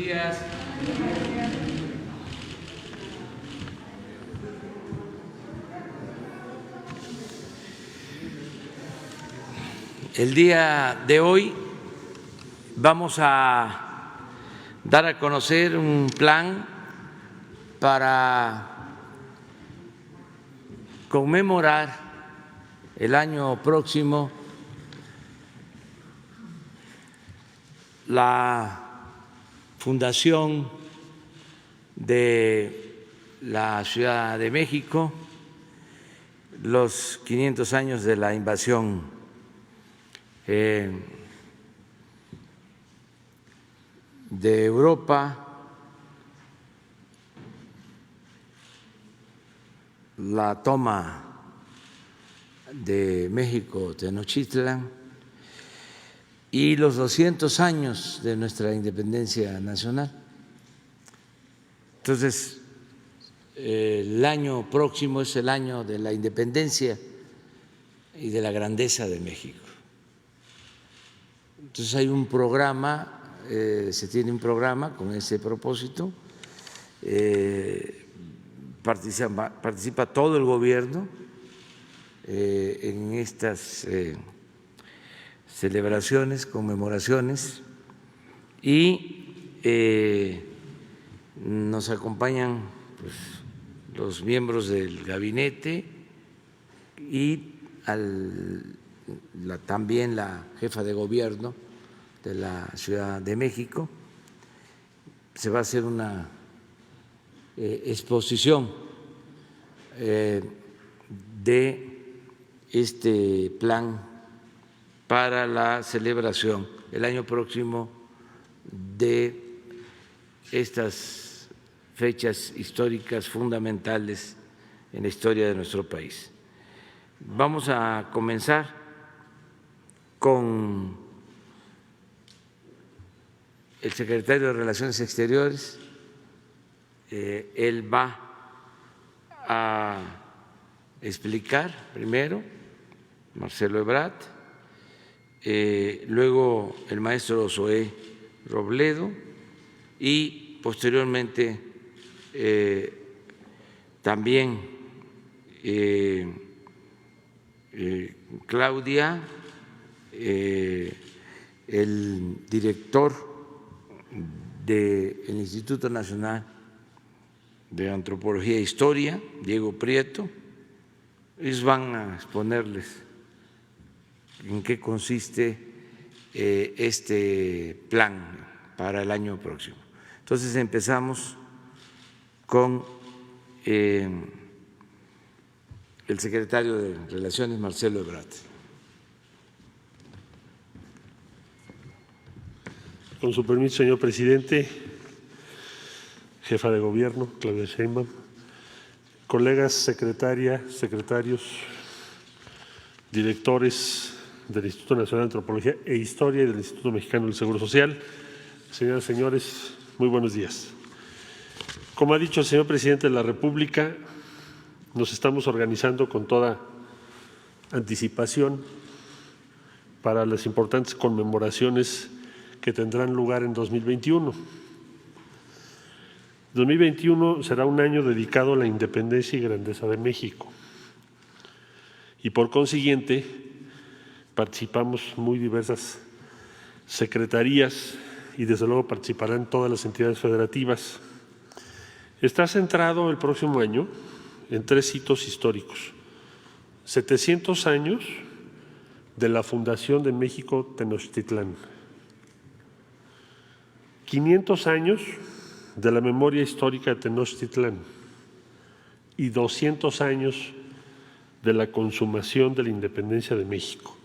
días. El día de hoy vamos a dar a conocer un plan para conmemorar el año próximo la fundación de la Ciudad de México, los 500 años de la invasión de Europa, la toma de México Tenochtitlan y los 200 años de nuestra independencia nacional. Entonces, el año próximo es el año de la independencia y de la grandeza de México. Entonces hay un programa, se tiene un programa con ese propósito, participa todo el gobierno en estas celebraciones, conmemoraciones, y nos acompañan pues, los miembros del gabinete y también la jefa de gobierno de la Ciudad de México. Se va a hacer una exposición de este plan para la celebración el año próximo de estas fechas históricas fundamentales en la historia de nuestro país. Vamos a comenzar con el secretario de Relaciones Exteriores. Él va a explicar primero, Marcelo Ebrard, luego el maestro Zoé Robledo y posteriormente también Claudia, el director del Instituto Nacional de Antropología e Historia, Diego Prieto. Ellos van a exponerles en qué consiste este plan para el año próximo. Entonces empezamos con el secretario de Relaciones, Marcelo Ebrard. Con su permiso, señor presidente, jefa de gobierno, Claudia Sheinbaum, colegas, secretarios, directores del Instituto Nacional de Antropología e Historia y del Instituto Mexicano del Seguro Social, señoras y señores, muy buenos días. Como ha dicho el señor presidente de la República, nos estamos organizando con toda anticipación para las importantes conmemoraciones que tendrán lugar en 2021. 2021 será un año dedicado a la independencia y grandeza de México y por consiguiente participamos muy diversas secretarías y desde luego participarán todas las entidades federativas. Está centrado el próximo año en 3 hitos históricos: 700 años de la fundación de México Tenochtitlán, 500 años de la memoria histórica de Tenochtitlán y 200 años de la consumación de la independencia de México.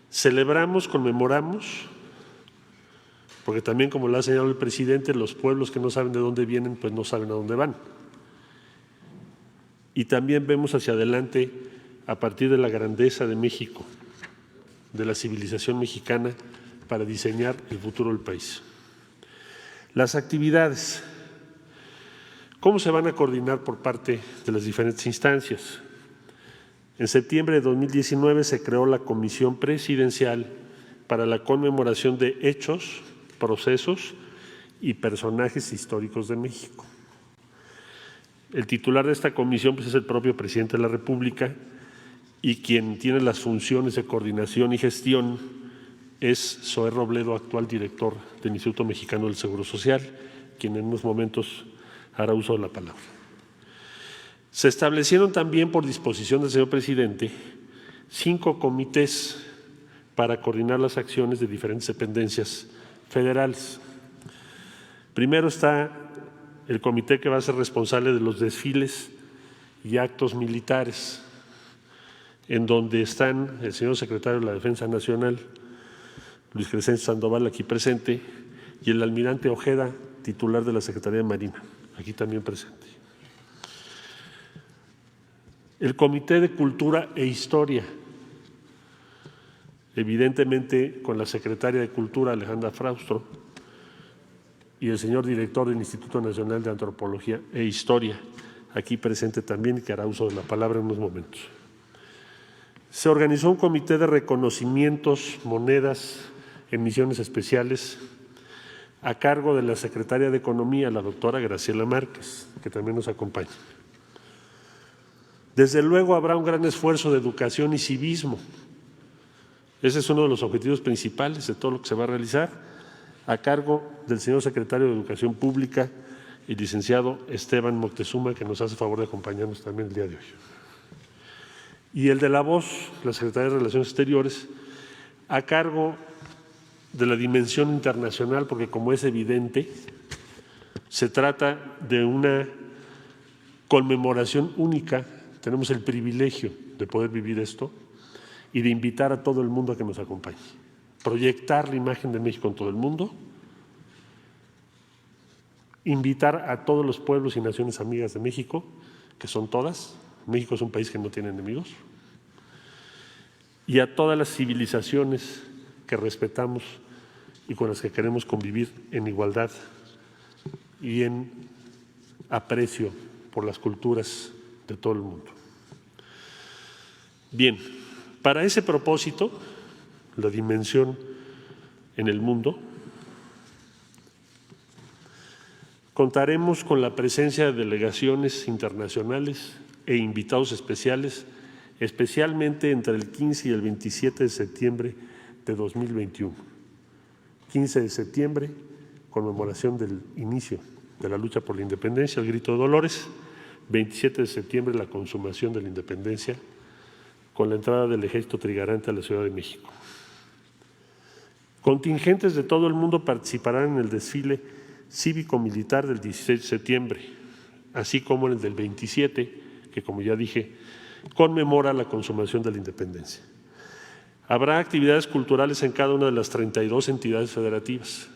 Celebramos, conmemoramos, porque también, como lo ha señalado el presidente, los pueblos que no saben de dónde vienen, pues no saben a dónde van. Y también vemos hacia adelante a partir de la grandeza de México, de la civilización mexicana, para diseñar el futuro del país. Las actividades, ¿cómo se van a coordinar por parte de las diferentes instancias? En septiembre de 2019 se creó la Comisión Presidencial para la conmemoración de hechos, procesos y personajes históricos de México. El titular de esta comisión pues, es el propio presidente de la República y quien tiene las funciones de coordinación y gestión es Zoé Robledo, actual director del Instituto Mexicano del Seguro Social, quien en unos momentos hará uso de la palabra. Se establecieron también por disposición del señor presidente 5 comités para coordinar las acciones de diferentes dependencias federales. Primero está el comité que va a ser responsable de los desfiles y actos militares, en donde están el señor secretario de la Defensa Nacional, Luis Crescencio Sandoval, aquí presente, y el almirante Ojeda, titular de la Secretaría de Marina, aquí también presente. El Comité de Cultura e Historia, evidentemente con la secretaria de Cultura, Alejandra Fraustro, y el señor director del Instituto Nacional de Antropología e Historia, aquí presente también, que hará uso de la palabra en unos momentos. Se organizó un comité de reconocimientos, monedas, emisiones especiales, a cargo de la secretaria de Economía, la doctora Graciela Márquez, que también nos acompaña. Desde luego habrá un gran esfuerzo de educación y civismo. Ese es uno de los objetivos principales de todo lo que se va a realizar, a cargo del señor secretario de Educación Pública, el licenciado Esteban Moctezuma, que nos hace favor de acompañarnos también el día de hoy. Y el de la voz, la Secretaría de Relaciones Exteriores, a cargo de la dimensión internacional, porque como es evidente, se trata de una conmemoración única. Tenemos el privilegio de poder vivir esto y de invitar a todo el mundo a que nos acompañe. Proyectar la imagen de México en todo el mundo, invitar a todos los pueblos y naciones amigas de México, que son todas. México es un país que no tiene enemigos, y a todas las civilizaciones que respetamos y con las que queremos convivir en igualdad y en aprecio por las culturas de todo el mundo. Bien, para ese propósito, la dimensión en el mundo, contaremos con la presencia de delegaciones internacionales e invitados especiales, especialmente entre el 15 y el 27 de septiembre de 2021. 15 de septiembre, conmemoración del inicio de la lucha por la independencia, el Grito de Dolores. 27 de septiembre, la consumación de la independencia, con la entrada del Ejército Trigarante a la Ciudad de México. Contingentes de todo el mundo participarán en el desfile cívico-militar del 16 de septiembre, así como en el del 27, que como ya dije, conmemora la consumación de la independencia. Habrá actividades culturales en cada una de las 32 entidades federativas.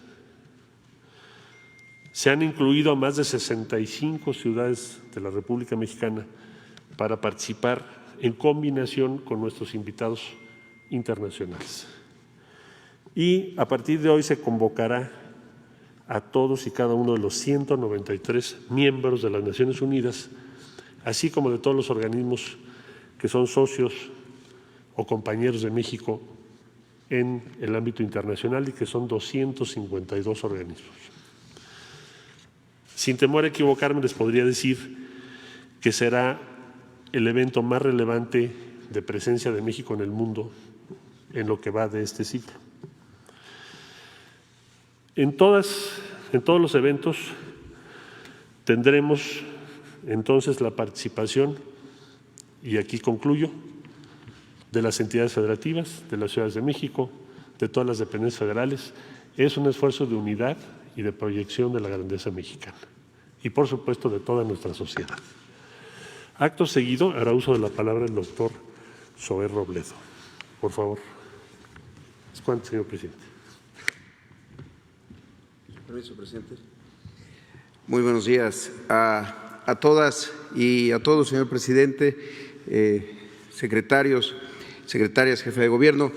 Se han incluido a más de 65 ciudades de la República Mexicana para participar en combinación con nuestros invitados internacionales. Y a partir de hoy se convocará a todos y cada uno de los 193 miembros de las Naciones Unidas, así como de todos los organismos que son socios o compañeros de México en el ámbito internacional y que son 252 organismos. Sin temor a equivocarme, les podría decir que será el evento más relevante de presencia de México en el mundo en lo que va de este ciclo. En todos los eventos tendremos entonces la participación, y aquí concluyo, de las entidades federativas, de las ciudades de México, de todas las dependencias federales. Es un esfuerzo de unidad y de proyección de la grandeza mexicana y, por supuesto, de toda nuestra sociedad. Acto seguido, hará uso de la palabra el doctor Zoé Robledo. Por favor. ¿Es cuánto, señor presidente? Permiso, presidente. Muy buenos días a todas y a todos, señor presidente, secretarios, secretarias, jefe de gobierno.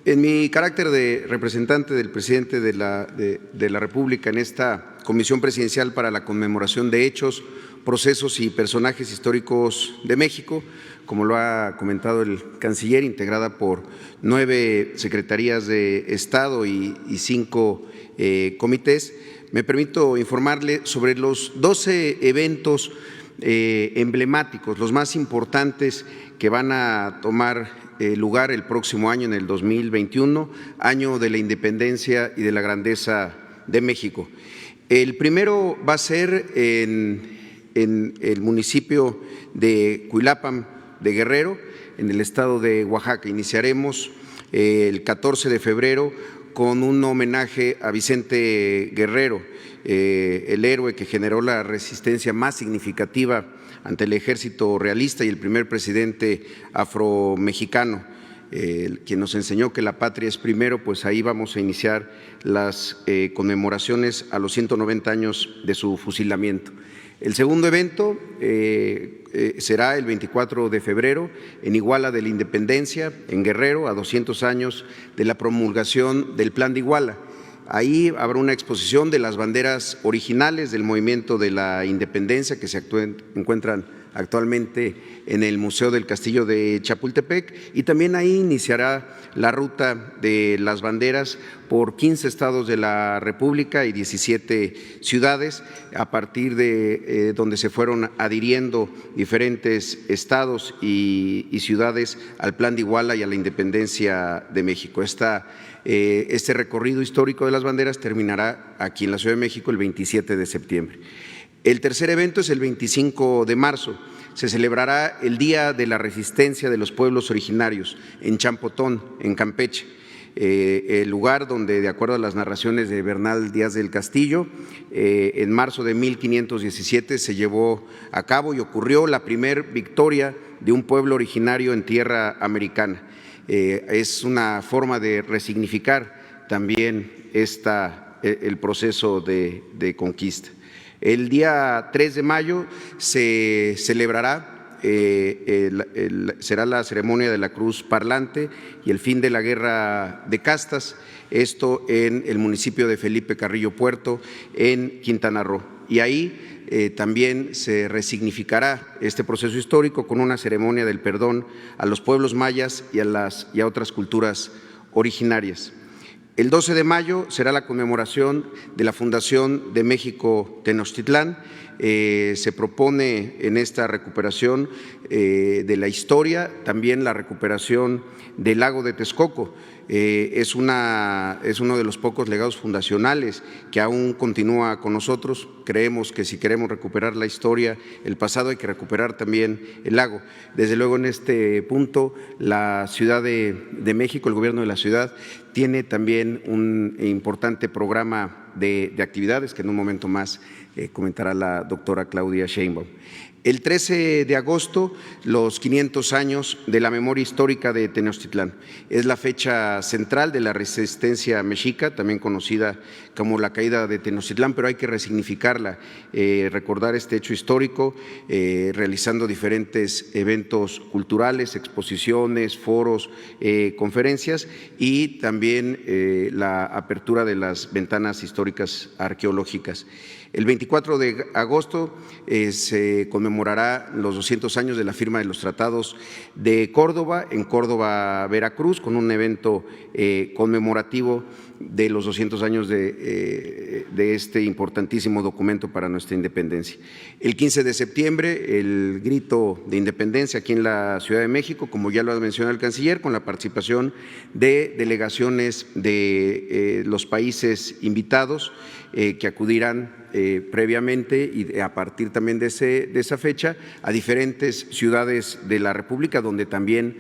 En mi carácter de representante del presidente de la República en esta Comisión Presidencial para la Conmemoración de Hechos, Procesos y Personajes Históricos de México, como lo ha comentado el canciller, integrada por 9 secretarías de Estado y 5 comités, me permito informarle sobre los 12 eventos emblemáticos, los más importantes que van a tomar lugar el próximo año, en el 2021, año de la independencia y de la grandeza de México. El primero va a ser en el municipio de Cuilapam de Guerrero, en el estado de Oaxaca. Iniciaremos el 14 de febrero con un homenaje a Vicente Guerrero, el héroe que generó la resistencia más significativa ante el ejército realista y el primer presidente afromexicano, quien nos enseñó que la patria es primero. Pues ahí vamos a iniciar las conmemoraciones a los 190 años de su fusilamiento. El segundo evento será el 24 de febrero en Iguala de la Independencia, en Guerrero, a 200 años de la promulgación del Plan de Iguala. Ahí habrá una exposición de las banderas originales del movimiento de la independencia que se encuentran actualmente en el Museo del Castillo de Chapultepec, y también ahí iniciará la ruta de las banderas por 15 estados de la República y 17 ciudades, a partir de donde se fueron adhiriendo diferentes estados y ciudades al Plan de Iguala y a la independencia de México. Este recorrido histórico de las banderas terminará aquí en la Ciudad de México el 27 de septiembre. El tercer evento es el 25 de marzo. Se celebrará el Día de la Resistencia de los Pueblos Originarios en Champotón, en Campeche, el lugar donde, de acuerdo a las narraciones de Bernal Díaz del Castillo, en marzo de 1517 se llevó a cabo y ocurrió la primer victoria de un pueblo originario en tierra americana. Es una forma de resignificar también el proceso de conquista. El día 3 de mayo se celebrará, será la ceremonia de la Cruz Parlante y el fin de la Guerra de Castas, esto en el municipio de Felipe Carrillo Puerto, en Quintana Roo. Y ahí también se resignificará este proceso histórico con una ceremonia del perdón a los pueblos mayas y a otras culturas originarias. El 12 de mayo será la conmemoración de la fundación de México Tenochtitlán. Se propone en esta recuperación de la historia también la recuperación del lago de Texcoco. Es uno de los pocos legados fundacionales que aún continúa con nosotros. Creemos que si queremos recuperar la historia, el pasado, hay que recuperar también el lago. Desde luego, en este punto, la Ciudad de México, el gobierno de la ciudad, tiene también un importante programa de actividades que en un momento más comentará la doctora Claudia Sheinbaum. El 13 de agosto, los 500 años de la memoria histórica de Tenochtitlán. Es la fecha central de la resistencia mexica, también conocida como la caída de Tenochtitlán, pero hay que resignificarla, recordar este hecho histórico, realizando diferentes eventos culturales, exposiciones, foros, conferencias, y también la apertura de las ventanas históricas arqueológicas. El 24 de agosto se conmemorará los 200 años de la firma de los tratados de Córdoba, en Córdoba, Veracruz, con un evento conmemorativo de los 200 años de este importantísimo documento para nuestra independencia. El 15 de septiembre, el grito de independencia aquí en la Ciudad de México, como ya lo ha mencionado el canciller, con la participación de delegaciones de los países invitados que acudirán previamente y a partir también de esa fecha a diferentes ciudades de la República, donde también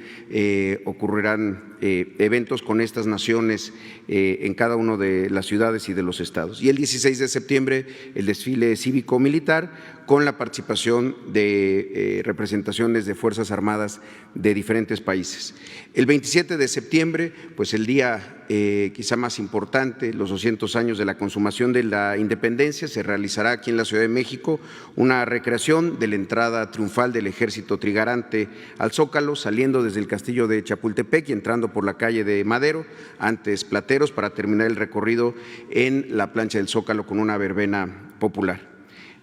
ocurrirán eventos con estas naciones en cada una de las ciudades y de los estados. Y el 16 de septiembre, el desfile cívico-militar con la participación de representaciones de Fuerzas Armadas de diferentes países. El 27 de septiembre, pues el día quizá más importante, los 200 años de la consumación de la independencia, se realizará aquí en la Ciudad de México una recreación de la entrada triunfal del Ejército Trigarante al Zócalo, saliendo desde el Castillo de Chapultepec y entrando por la calle de Madero, antes Plateros, para terminar el recorrido en la plancha del Zócalo con una verbena popular.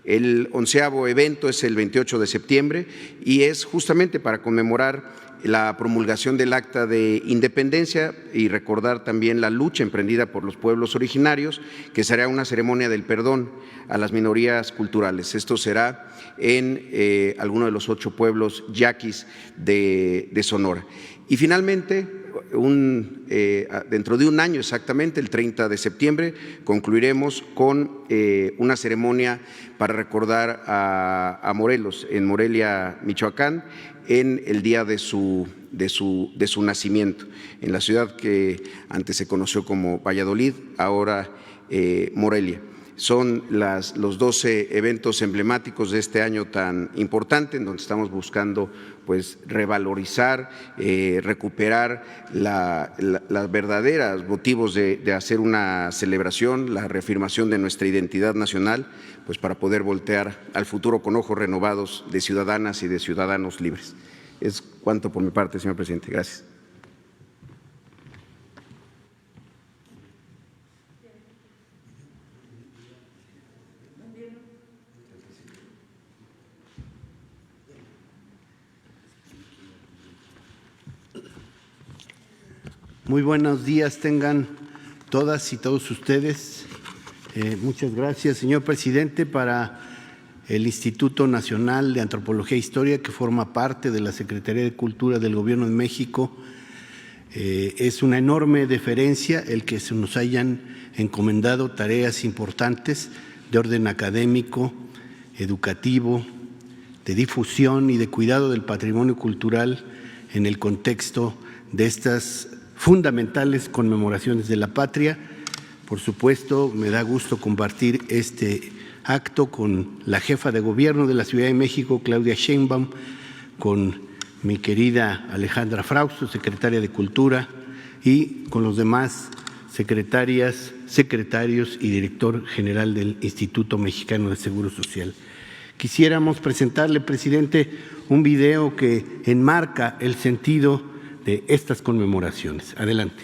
El 11º evento es el 28 de septiembre y es justamente para conmemorar la promulgación del Acta de Independencia y recordar también la lucha emprendida por los pueblos originarios, que será una ceremonia del perdón a las minorías culturales. Esto será en alguno de los 8 pueblos yaquis de Sonora. Y finalmente, dentro de un año exactamente, el 30 de septiembre, concluiremos con una ceremonia para recordar a Morelos, en Morelia, Michoacán, en el día de su nacimiento, en la ciudad que antes se conoció como Valladolid, ahora Morelia. Son los 12 eventos emblemáticos de este año tan importante, en donde estamos buscando pues revalorizar, recuperar los verdaderos motivos de hacer una celebración, la reafirmación de nuestra identidad nacional, pues para poder voltear al futuro con ojos renovados de ciudadanas y de ciudadanos libres. Es cuanto por mi parte, señor presidente. Gracias. Muy buenos días tengan todas y todos ustedes. Muchas gracias, señor presidente. Para el Instituto Nacional de Antropología e Historia, que forma parte de la Secretaría de Cultura del Gobierno de México, es una enorme deferencia el que se nos hayan encomendado tareas importantes de orden académico, educativo, de difusión y de cuidado del patrimonio cultural en el contexto de estas fundamentales conmemoraciones de la patria. Por supuesto, me da gusto compartir este acto con la jefa de gobierno de la Ciudad de México, Claudia Sheinbaum, con mi querida Alejandra Frausto, secretaria de Cultura, y con los demás secretarias, secretarios y director general del Instituto Mexicano de Seguro Social. Quisiéramos presentarle, presidente, un video que enmarca el sentido de estas conmemoraciones. Adelante.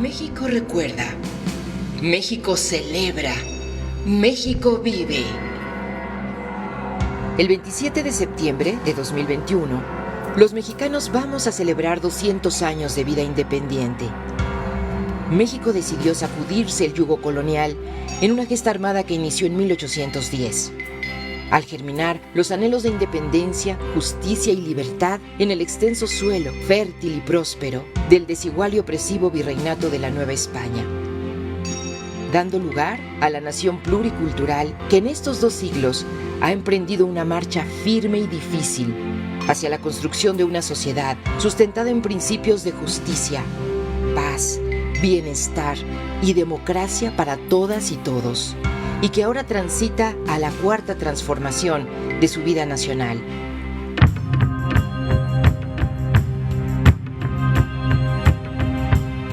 México recuerda, México celebra, México vive. El 27 de septiembre de 2021, los mexicanos vamos a celebrar 200 años de vida independiente. México decidió sacudirse el yugo colonial en una gesta armada que inició en 1810. Al germinar los anhelos de independencia, justicia y libertad en el extenso suelo, fértil y próspero, del desigual y opresivo virreinato de la Nueva España, dando lugar a la nación pluricultural que en estos 2 siglos ha emprendido una marcha firme y difícil hacia la construcción de una sociedad sustentada en principios de justicia, paz, bienestar y democracia para todas y todos, y que ahora transita a la 4ª transformación de su vida nacional.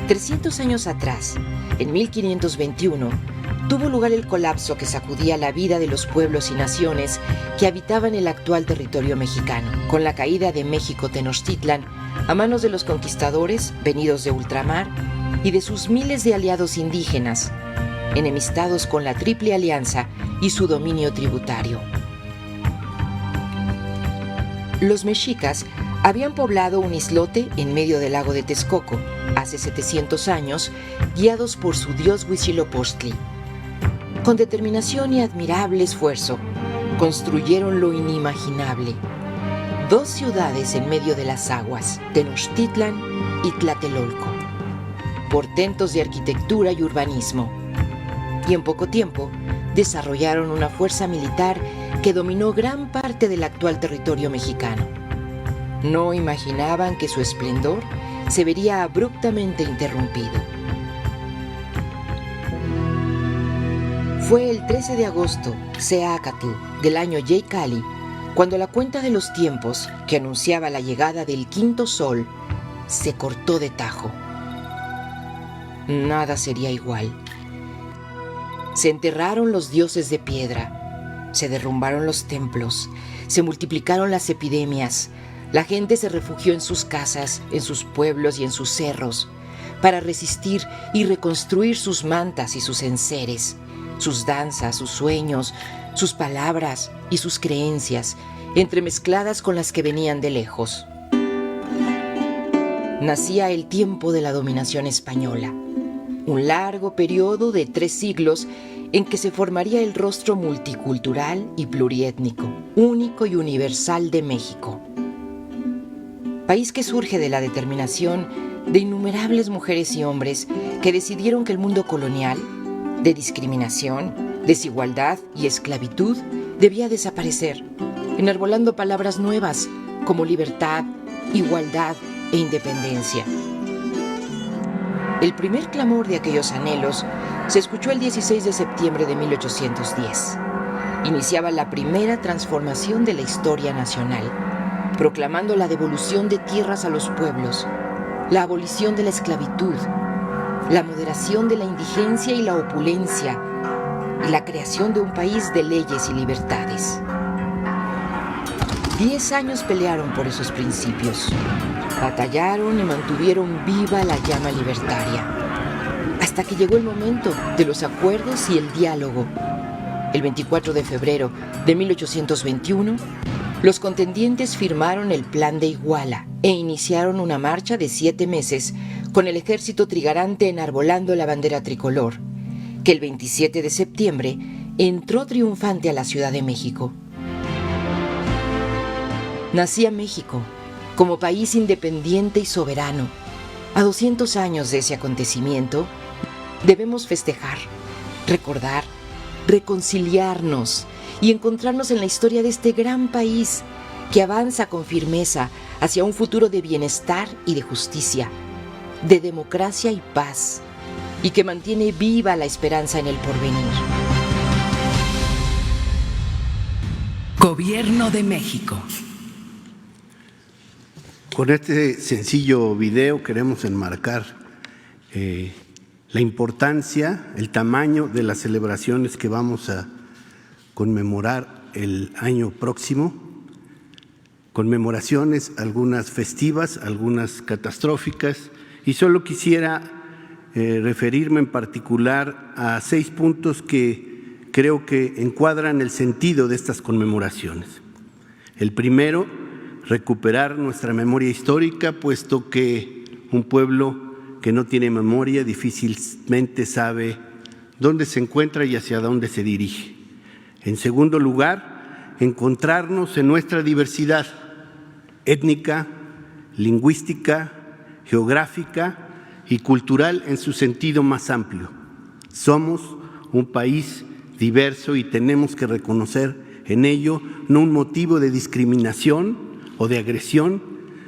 «300 años atrás, en 1521, tuvo lugar el colapso que sacudía la vida de los pueblos y naciones que habitaban el actual territorio mexicano, con la caída de México Tenochtitlan a manos de los conquistadores venidos de ultramar y de sus miles de aliados indígenas, enemistados con la Triple Alianza y su dominio tributario. Los mexicas habían poblado un islote en medio del lago de Texcoco hace 700 años, guiados por su dios Huitzilopochtli. Con determinación y admirable esfuerzo, construyeron lo inimaginable: 2 ciudades en medio de las aguas, Tenochtitlan y Tlatelolco, portentos de arquitectura y urbanismo. Y en poco tiempo desarrollaron una fuerza militar que dominó gran parte del actual territorio mexicano. No imaginaban que su esplendor se vería abruptamente interrumpido. Fue el 13 de agosto, Seacatl, del año Yeicali, cuando la cuenta de los tiempos, que anunciaba la llegada del 5.º sol, se cortó de tajo. Nada sería igual. Se enterraron los dioses de piedra, se derrumbaron los templos, se multiplicaron las epidemias, la gente se refugió en sus casas, en sus pueblos y en sus cerros, para resistir y reconstruir sus mantas y sus enseres, sus danzas, sus sueños, sus palabras y sus creencias, entremezcladas con las que venían de lejos. nacía el tiempo de la dominación española, un largo periodo de 3 siglos en que se formaría el rostro multicultural y pluriétnico, único y universal de México. País que surge de la determinación de innumerables mujeres y hombres que decidieron que el mundo colonial, de discriminación, desigualdad y esclavitud, debía desaparecer, enarbolando palabras nuevas como libertad, igualdad e independencia. El primer clamor de aquellos anhelos se escuchó el 16 de septiembre de 1810. Iniciaba la primera transformación de la historia nacional, proclamando la devolución de tierras a los pueblos, la abolición de la esclavitud, la moderación de la indigencia y la opulencia, y la creación de un país de leyes y libertades. 10 años pelearon por esos principios. Batallaron y mantuvieron viva la llama libertaria, hasta que llegó el momento de los acuerdos y el diálogo. El 24 de febrero de 1821, los contendientes firmaron el Plan de Iguala e iniciaron una marcha de 7 meses con el ejército trigarante enarbolando la bandera tricolor, que el 27 de septiembre entró triunfante a la Ciudad de México. Nacía México como país independiente y soberano. A 200 años de ese acontecimiento, debemos festejar, recordar, reconciliarnos y encontrarnos en la historia de este gran país que avanza con firmeza hacia un futuro de bienestar y de justicia, de democracia y paz, y que mantiene viva la esperanza en el porvenir. Gobierno de México. Con este sencillo video queremos enmarcar la importancia, el tamaño de las celebraciones que vamos a conmemorar el año próximo. Conmemoraciones, algunas festivas, algunas catastróficas, y solo quisiera referirme en particular a 6 puntos que creo que encuadran el sentido de estas conmemoraciones. El primero, recuperar nuestra memoria histórica, puesto que un pueblo que no tiene memoria difícilmente sabe dónde se encuentra y hacia dónde se dirige. En segundo lugar, encontrarnos en nuestra diversidad étnica, lingüística, geográfica y cultural en su sentido más amplio. Somos un país diverso y tenemos que reconocer en ello no un motivo de discriminación o de agresión,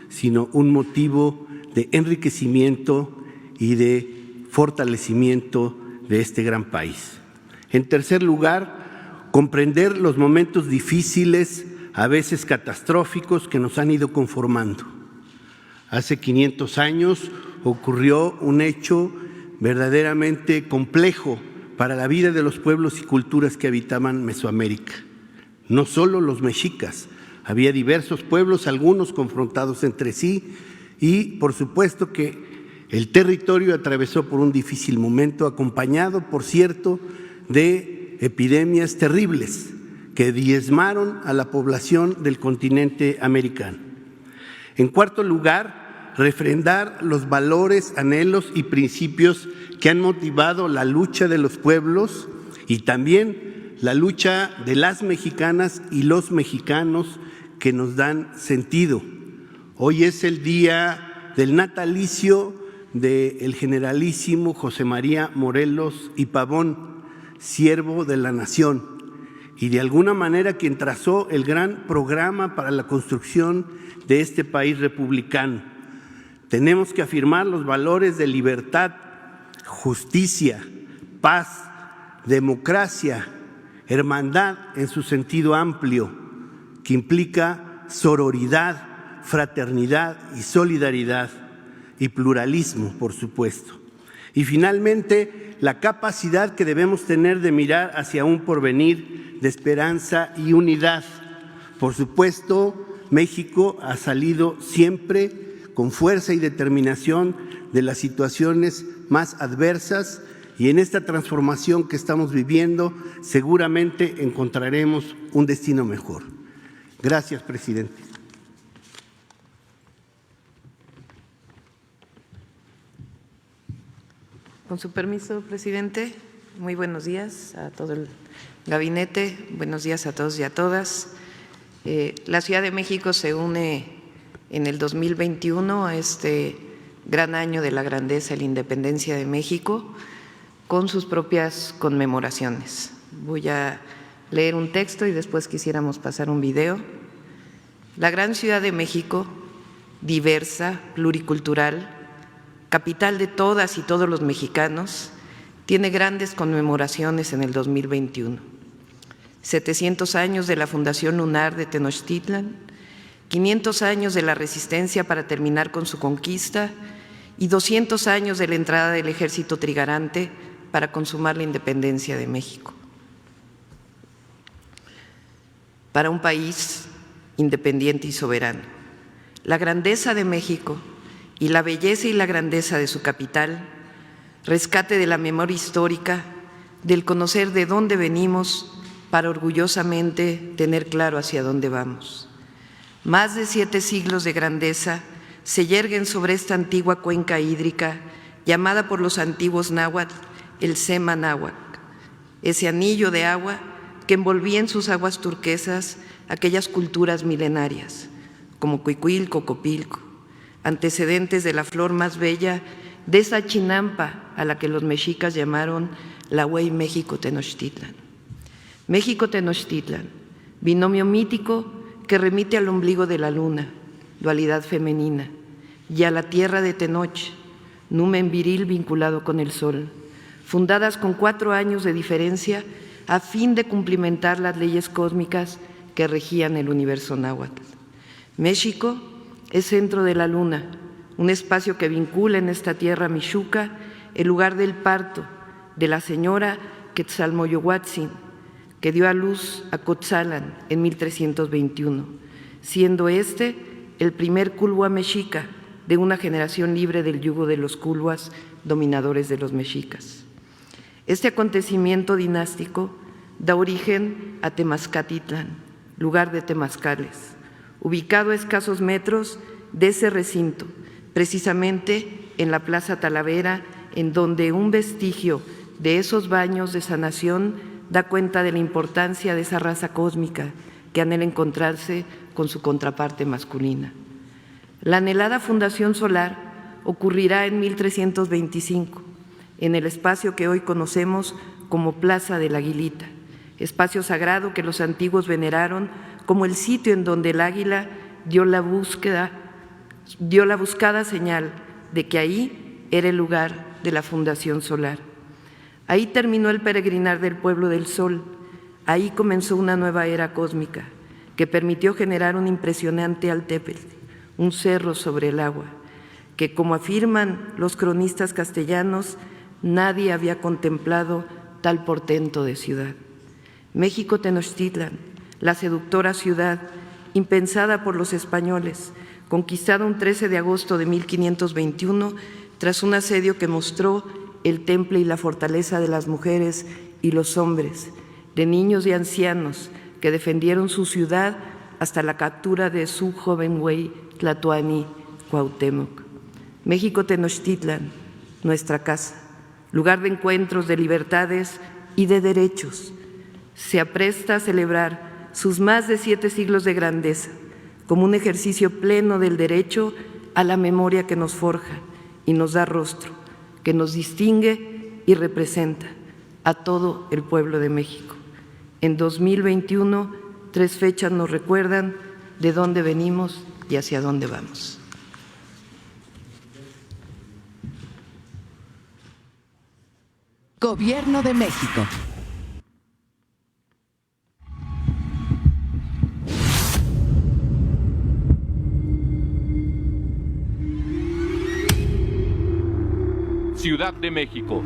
sino un motivo de enriquecimiento y de fortalecimiento de este gran país. En tercer lugar, comprender los momentos difíciles, a veces catastróficos, que nos han ido conformando. Hace 500 años ocurrió un hecho verdaderamente complejo para la vida de los pueblos y culturas que habitaban Mesoamérica. No solo los mexicas, había diversos pueblos, algunos confrontados entre sí, y por supuesto que el territorio atravesó por un difícil momento, acompañado, por cierto, de epidemias terribles que diezmaron a la población del continente americano. En cuarto lugar, refrendar los valores, anhelos y principios que han motivado la lucha de los pueblos y también la lucha de las mexicanas y los mexicanos que nos dan sentido. Hoy es el día del natalicio del generalísimo José María Morelos y Pavón, siervo de la nación, y de alguna manera quien trazó el gran programa para la construcción de este país republicano. Tenemos que afirmar los valores de libertad, justicia, paz, democracia, hermandad en su sentido amplio, que implica sororidad, fraternidad y solidaridad, y pluralismo, por supuesto. Y finalmente, la capacidad que debemos tener de mirar hacia un porvenir de esperanza y unidad. Por supuesto, México ha salido siempre con fuerza y determinación de las situaciones más adversas, y en esta transformación que estamos viviendo seguramente encontraremos un destino mejor. Gracias, presidente. Con su permiso, presidente, muy buenos días a todo el gabinete, buenos días a todos y a todas. La Ciudad de México se une en el 2021 a este gran año de la grandeza y la independencia de México con sus propias conmemoraciones. Voy a leer un texto y después quisiéramos pasar un video. La gran Ciudad de México, diversa, pluricultural, capital de todas y todos los mexicanos, tiene grandes conmemoraciones en el 2021. 700 años de la Fundación Lunar de Tenochtitlan, 500 años de la resistencia para terminar con su conquista y 200 años de la entrada del ejército trigarante para consumar la independencia de México. Para un país independiente y soberano, la grandeza de México y la belleza y la grandeza de su capital, rescate de la memoria histórica, del conocer de dónde venimos para orgullosamente tener claro hacia dónde vamos. Más de 7 siglos de grandeza se yerguen sobre esta antigua cuenca hídrica llamada por los antiguos náhuatl el Sema Náhuac, ese anillo de agua que envolvía en sus aguas turquesas aquellas culturas milenarias, como Cuicuilco, Copilco, antecedentes de la flor más bella de esa chinampa a la que los mexicas llamaron la Huey México Tenochtitlan. México Tenochtitlan, binomio mítico que remite al ombligo de la luna, dualidad femenina, y a la tierra de Tenoch, numen viril vinculado con el sol, fundadas con 4 años de diferencia a fin de cumplimentar las leyes cósmicas que regían el universo náhuatl. México es centro de la luna, un espacio que vincula en esta tierra mixuca el lugar del parto de la señora Quetzalmoyohuatzin, que dio a luz a Cotzalan en 1321, siendo este el primer culhua mexica de una generación libre del yugo de los culhuas dominadores de los mexicas. Este acontecimiento dinástico da origen a Temazcatitlán, lugar de temazcales, ubicado a escasos metros de ese recinto, precisamente en la Plaza Talavera, en donde un vestigio de esos baños de sanación da cuenta de la importancia de esa raza cósmica que anhela encontrarse con su contraparte masculina. La anhelada fundación solar ocurrirá en 1325, en el espacio que hoy conocemos como Plaza de la Aguilita, espacio sagrado que los antiguos veneraron como el sitio en donde el águila dio la buscada señal de que ahí era el lugar de la fundación solar. Ahí terminó el peregrinar del pueblo del sol, ahí comenzó una nueva era cósmica que permitió generar un impresionante Altépetl, un cerro sobre el agua, que, como afirman los cronistas castellanos, nadie había contemplado tal portento de ciudad. México Tenochtitlan, la seductora ciudad, impensada por los españoles, conquistada un 13 de agosto de 1521, tras un asedio que mostró el temple y la fortaleza de las mujeres y los hombres, de niños y ancianos que defendieron su ciudad hasta la captura de su joven güey Tlatoani Cuauhtémoc. México Tenochtitlan, nuestra casa, lugar de encuentros, de libertades y de derechos, se apresta a celebrar sus más de 7 siglos de grandeza como un ejercicio pleno del derecho a la memoria que nos forja y nos da rostro, que nos distingue y representa a todo el pueblo de México. En 2021, 3 fechas nos recuerdan de dónde venimos y hacia dónde vamos. Gobierno de México. Ciudad de México,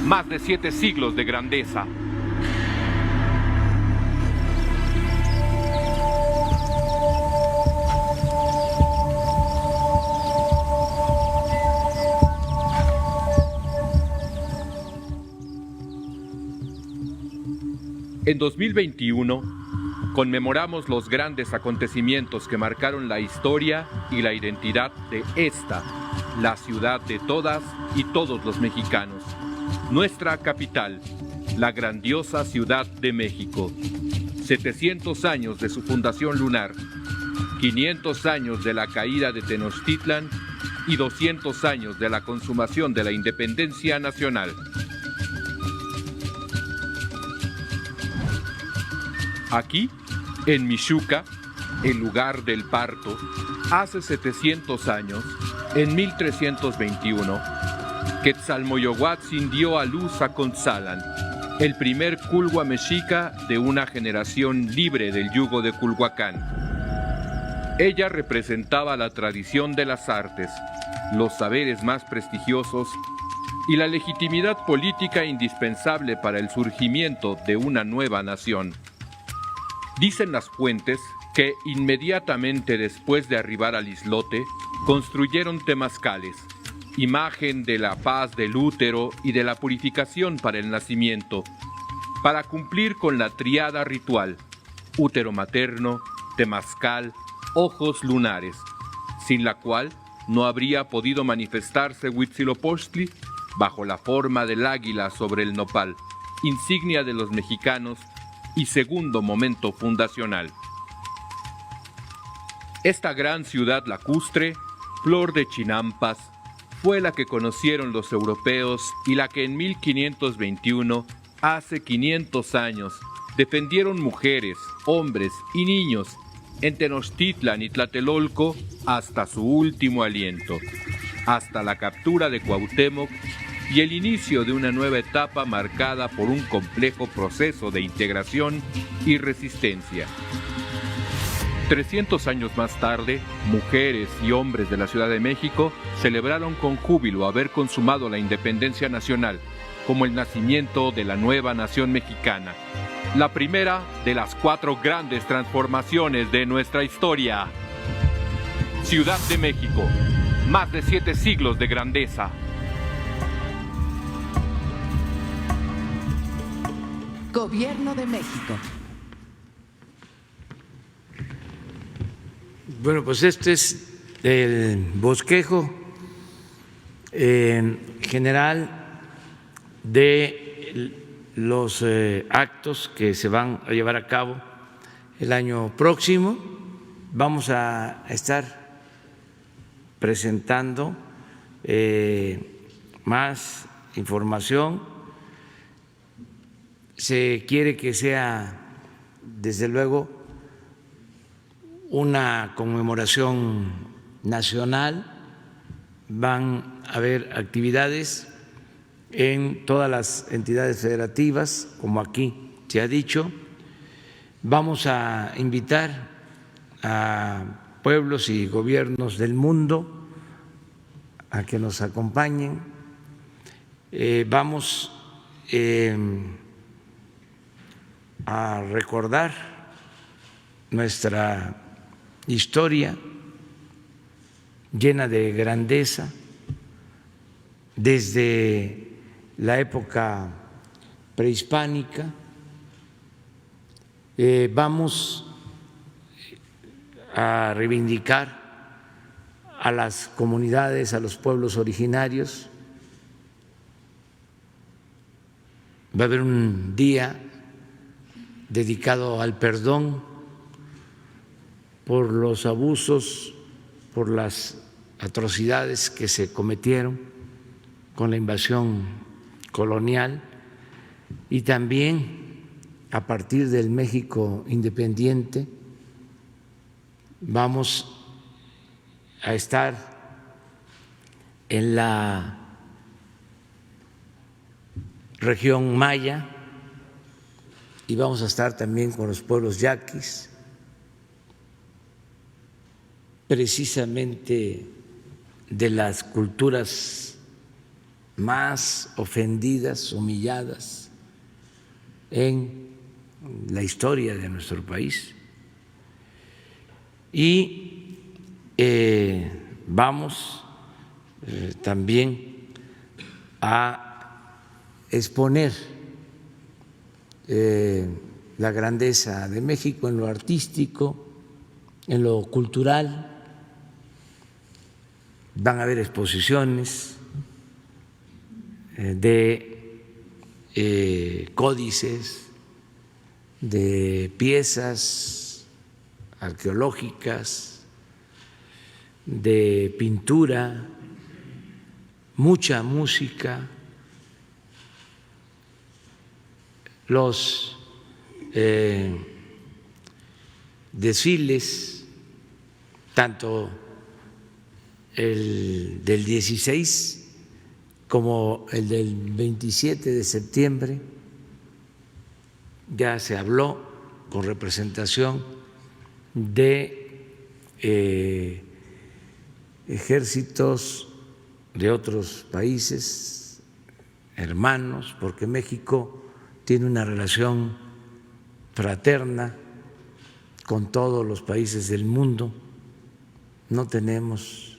más de 7 siglos de grandeza. En 2021, conmemoramos los grandes acontecimientos que marcaron la historia y la identidad de esta, la ciudad de todas y todos los mexicanos. nuestra capital, la grandiosa Ciudad de México. 700 años de su fundación lunar, 500 años de la caída de Tenochtitlan y 200 años de la consumación de la independencia nacional. Aquí, en Mixuca, el lugar del parto, hace 700 años, en 1321, Quetzalmoyohuatzin dio a luz a Contzalan, el primer culhua mexica de una generación libre del yugo de Culhuacán. Ella representaba la tradición de las artes, los saberes más prestigiosos y la legitimidad política indispensable para el surgimiento de una nueva nación. Dicen las fuentes que inmediatamente después de arribar al islote, construyeron temazcales, imagen de la paz del útero y de la purificación para el nacimiento, para cumplir con la triada ritual, útero materno, temazcal, ojos lunares, sin la cual no habría podido manifestarse Huitzilopochtli bajo la forma del águila sobre el nopal, insignia de los mexicanos y segundo momento fundacional. Esta gran ciudad lacustre, flor de chinampas, fue la que conocieron los europeos y la que en 1521, hace 500 años, defendieron mujeres, hombres y niños en Tenochtitlan y Tlatelolco hasta su último aliento, hasta la captura de Cuauhtémoc y el inicio de una nueva etapa marcada por un complejo proceso de integración y resistencia. 300 años más tarde, mujeres y hombres de la Ciudad de México celebraron con júbilo haber consumado la independencia nacional, como el nacimiento de la nueva nación mexicana, la primera de las 4 grandes transformaciones de nuestra historia. Ciudad de México, más de 7 siglos de grandeza. Gobierno de México. Bueno, pues este es el bosquejo general de los actos que se van a llevar a cabo el año próximo. Vamos a estar presentando más información. Se quiere que sea, desde luego, una conmemoración nacional. Van a haber actividades en todas las entidades federativas, como aquí se ha dicho. Vamos a invitar a pueblos y gobiernos del mundo a que nos acompañen. Vamos a recordar nuestra historia llena de grandeza desde la época prehispánica. Vamos a reivindicar a las comunidades, a los pueblos originarios. Va a haber un día dedicado al perdón por los abusos, por las atrocidades que se cometieron con la invasión colonial, y también a partir del México independiente vamos a estar en la región maya y vamos a estar también con los pueblos yaquis, precisamente de las culturas más ofendidas, humilladas en la historia de nuestro país. Y vamos también a exponer la grandeza de México en lo artístico, en lo cultural. Van a haber exposiciones de códices, de piezas arqueológicas, de pintura, mucha música, los desfiles, tanto el del 16 como el del 27 de septiembre. Ya se habló con representación de ejércitos de otros países hermanos, porque México tiene una relación fraterna con todos los países del mundo, no tenemos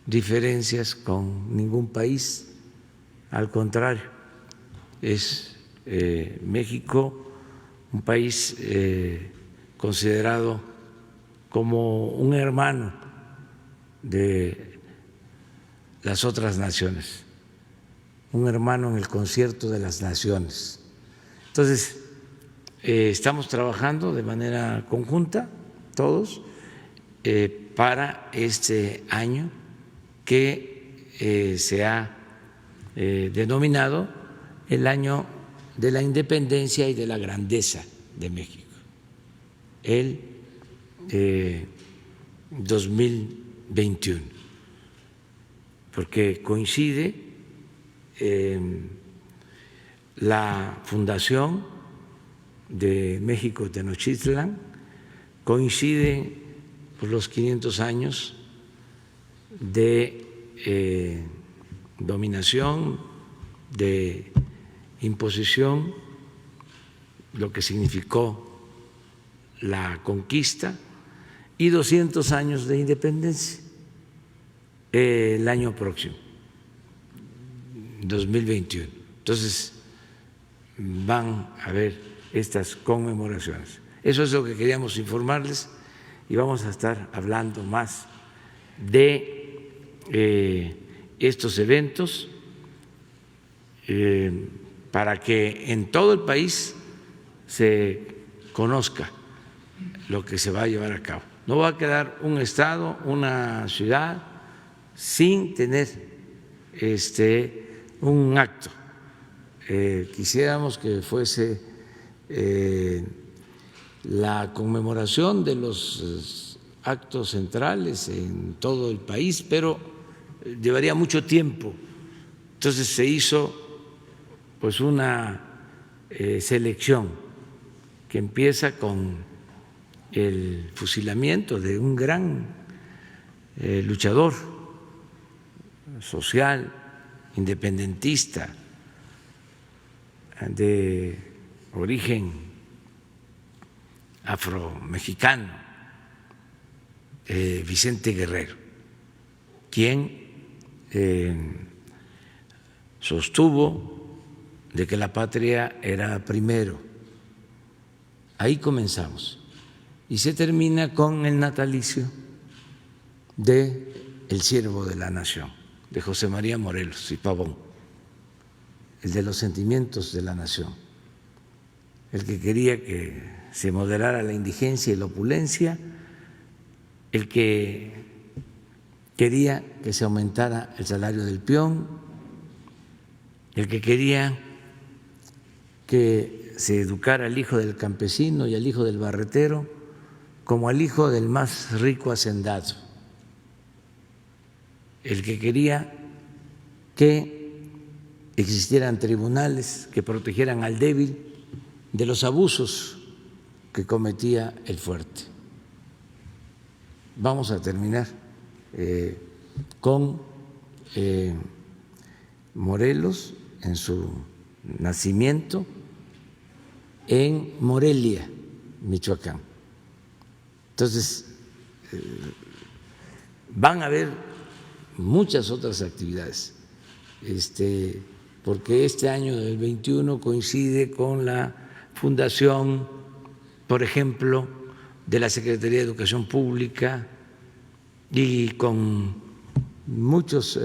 diferencias con ningún país, al contrario, es México un país considerado como un hermano de las otras naciones, un hermano en el concierto de las naciones. Entonces, estamos trabajando de manera conjunta, todos, para este año que se ha denominado el año de la independencia y de la grandeza de México, el 2021, porque coincide la fundación de México Tenochtitlan, coincide por los 500 años de dominación, de imposición, lo que significó la conquista, y 200 años de independencia el año próximo, 2021. Entonces, van a haber estas conmemoraciones. Eso es lo que queríamos informarles y vamos a estar hablando más de estos eventos para que en todo el país se conozca lo que se va a llevar a cabo. No va a quedar un estado, una ciudad sin tener un acto. Quisiéramos que fuese la conmemoración de los actos centrales en todo el país, pero llevaría mucho tiempo. Entonces se hizo pues una selección que empieza con el fusilamiento de un gran luchador social, independentista, de origen afromexicano, Vicente Guerrero, quien sostuvo de que la patria era primero. Ahí comenzamos y se termina con el natalicio de El Siervo de la Nación, de José María Morelos y Pavón, el de los sentimientos de la nación, el que quería que se moderara la indigencia y la opulencia, el que quería que se aumentara el salario del peón, el que quería que se educara al hijo del campesino y al hijo del barretero como al hijo del más rico hacendado, el que quería que existieran tribunales que protegieran al débil de los abusos que cometía el fuerte. Vamos a terminar con Morelos en su nacimiento en Morelia, Michoacán. Entonces, van a haber muchas otras actividades, porque este año del 21 coincide con la fundación, por ejemplo, de la Secretaría de Educación Pública y con muchos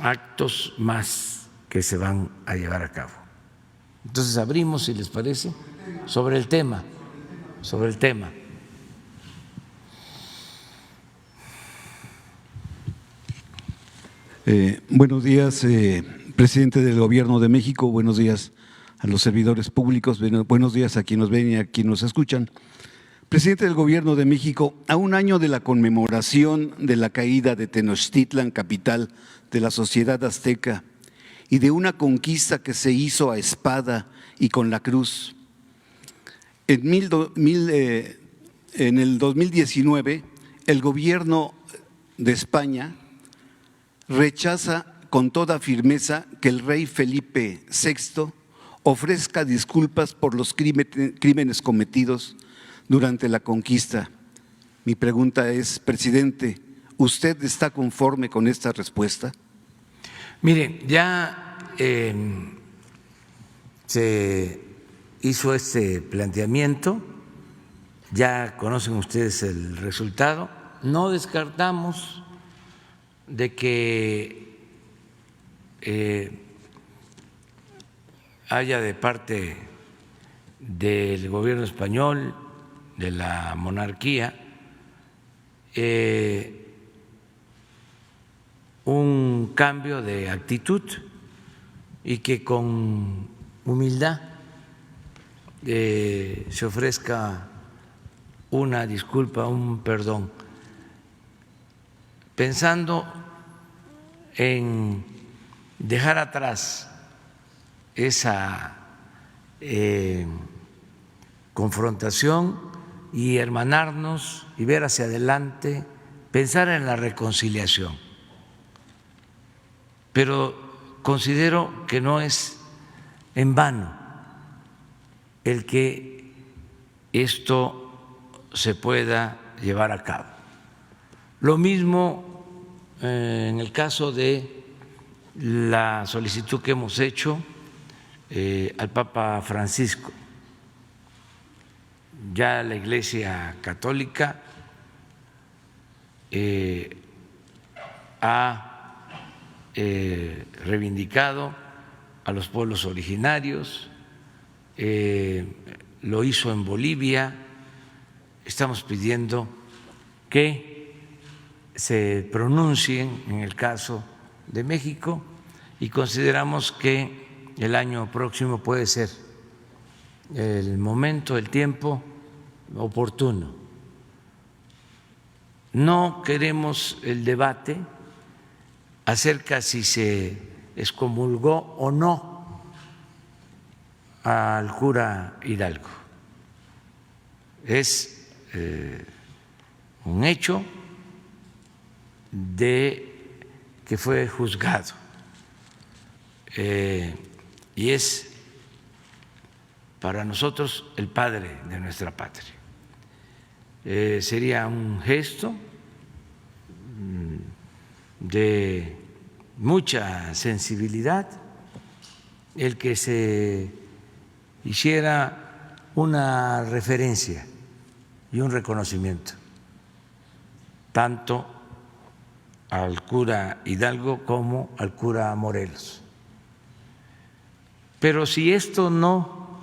actos más que se van a llevar a cabo. Entonces abrimos, si les parece, sobre el tema. Buenos días, presidente del Gobierno de México. Buenos días a los servidores públicos. Buenos días a quienes nos ven y a quienes nos escuchan. Presidente del Gobierno de México, a un año de la conmemoración de la caída de Tenochtitlan, capital de la sociedad azteca, y de una conquista que se hizo a espada y con la cruz, en el 2019, el Gobierno de España rechaza con toda firmeza que el rey Felipe VI ofrezca disculpas por los crímenes cometidos durante la conquista. Mi pregunta es, presidente, ¿usted está conforme con esta respuesta? Mire, ya se hizo este planteamiento, ya conocen ustedes el resultado. No descartamos de que haya de parte del gobierno español, de la monarquía, un cambio de actitud y que con humildad se ofrezca una disculpa, un perdón, pensando en dejar atrás esa confrontación y hermanarnos y ver hacia adelante, pensar en la reconciliación. Pero considero que no es en vano el que esto se pueda llevar a cabo. Lo mismo en el caso de la solicitud que hemos hecho al Papa Francisco. Ya la Iglesia Católica ha reivindicado a los pueblos originarios, lo hizo en Bolivia. Estamos pidiendo que se pronuncien en el caso de México y consideramos que el año próximo puede ser el momento, el tiempo oportuno. No queremos el debate acerca si se excomulgó o no al cura Hidalgo. Es un hecho de que fue juzgado y es para nosotros el padre de nuestra patria. Sería un gesto de mucha sensibilidad el que se hiciera una referencia y un reconocimiento tanto al cura Hidalgo como al cura Morelos. Pero si esto no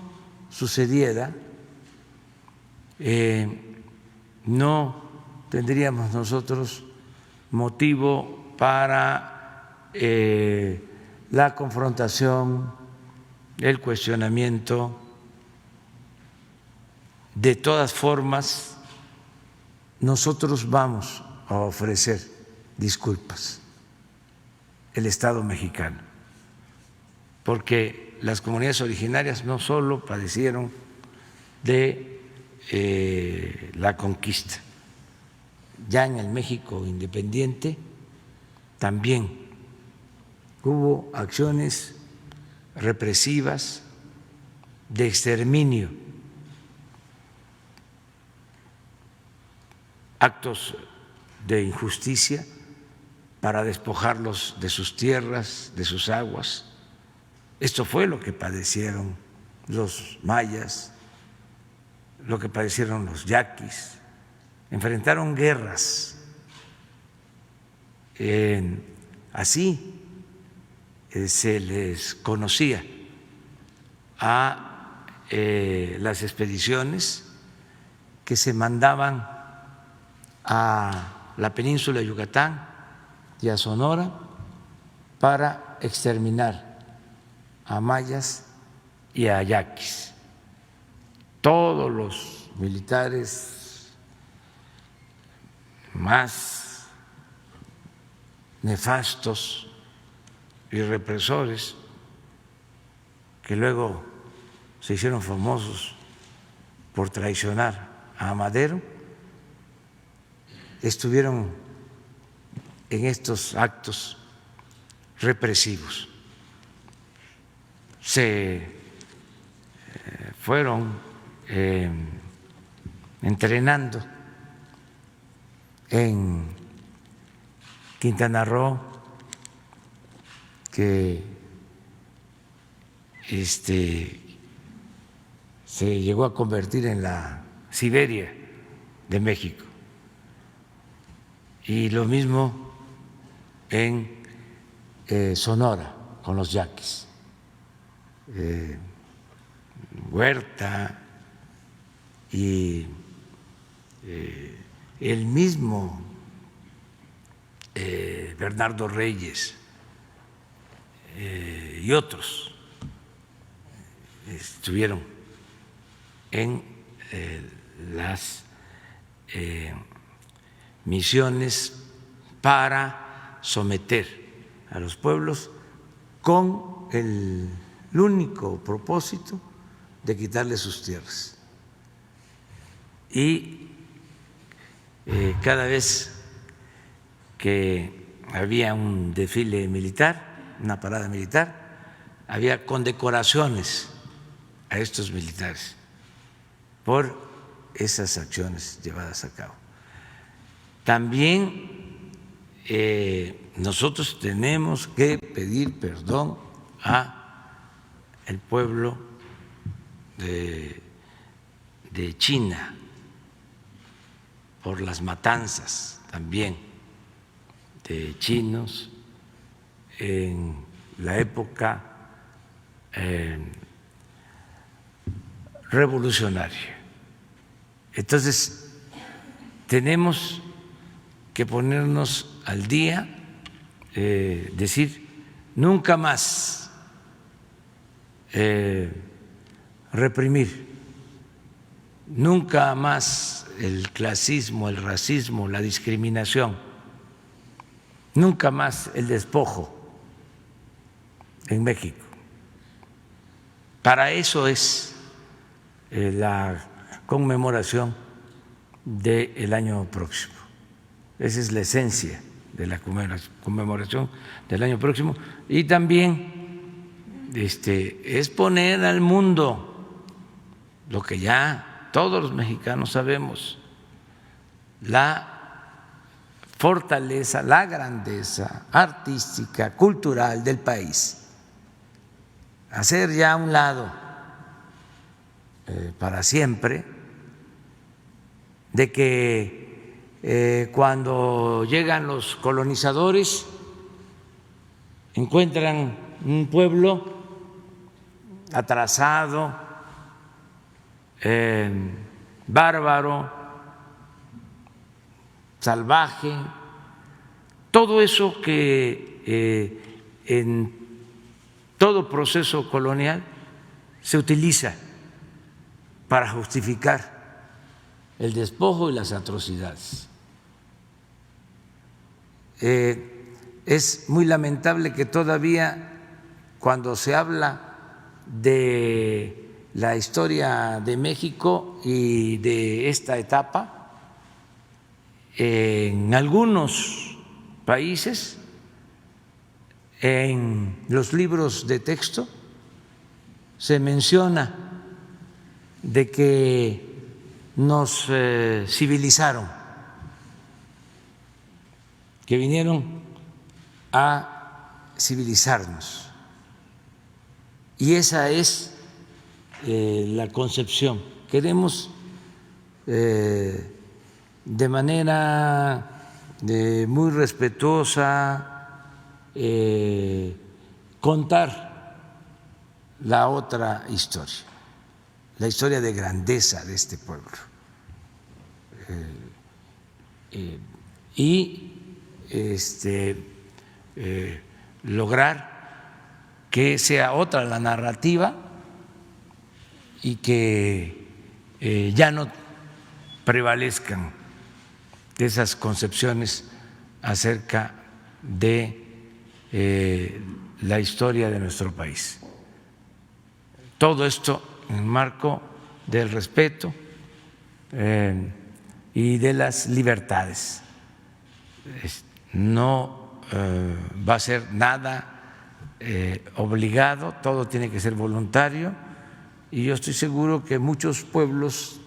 sucediera, no tendríamos nosotros motivo para la confrontación, el cuestionamiento. De todas formas, nosotros vamos a ofrecer disculpas, el Estado mexicano, porque las comunidades originarias no solo padecieron de la conquista, ya en el México independiente también hubo acciones represivas de exterminio, actos de injusticia para despojarlos de sus tierras, de sus aguas. Esto fue lo que padecieron los mayas, lo que padecieron los yaquis. Enfrentaron guerras así se les conocía a las expediciones que se mandaban a la península de Yucatán y a Sonora para exterminar a mayas y a yaquis. Todos los militares más nefastos y represores que luego se hicieron famosos por traicionar a Madero, estuvieron en estos actos represivos. Se fueron entrenando en Quintana Roo, que se llegó a convertir en la Siberia de México, y lo mismo en Sonora con los yaquis. Huerta y el mismo Bernardo Reyes y otros estuvieron en las misiones para someter a los pueblos con el único propósito de quitarles sus tierras. Y cada vez que había un desfile militar, una parada militar, había condecoraciones a estos militares por esas acciones llevadas a cabo. También nosotros tenemos que pedir perdón al pueblo de China por las matanzas también de chinos en la época revolucionaria. Entonces, tenemos que ponernos al día, decir nunca más reprimir, nunca más el clasismo, el racismo, la discriminación, nunca más el despojo en México. Para eso es la conmemoración del año próximo. Esa es la esencia de la conmemoración del año próximo. Y también es poner al mundo lo que ya todos los mexicanos sabemos, la fortaleza, la grandeza artística, cultural del país. Hacer ya a un lado para siempre de que cuando llegan los colonizadores encuentran un pueblo atrasado, bárbaro, salvaje, todo eso que en todo proceso colonial se utiliza para justificar el despojo y las atrocidades. Es muy lamentable que todavía cuando se habla de la historia de México y de esta etapa, en algunos países, en los libros de texto, se menciona de que nos civilizaron, que vinieron a civilizarnos. Y esa es la concepción. Queremos de manera muy respetuosa, contar la otra historia, la historia de grandeza de este pueblo. Y lograr que sea otra la narrativa y que ya no prevalezcan esas concepciones acerca de la historia de nuestro país. Todo esto en el marco del respeto y de las libertades. No va a ser nada obligado, todo tiene que ser voluntario, y yo estoy seguro que muchos pueblos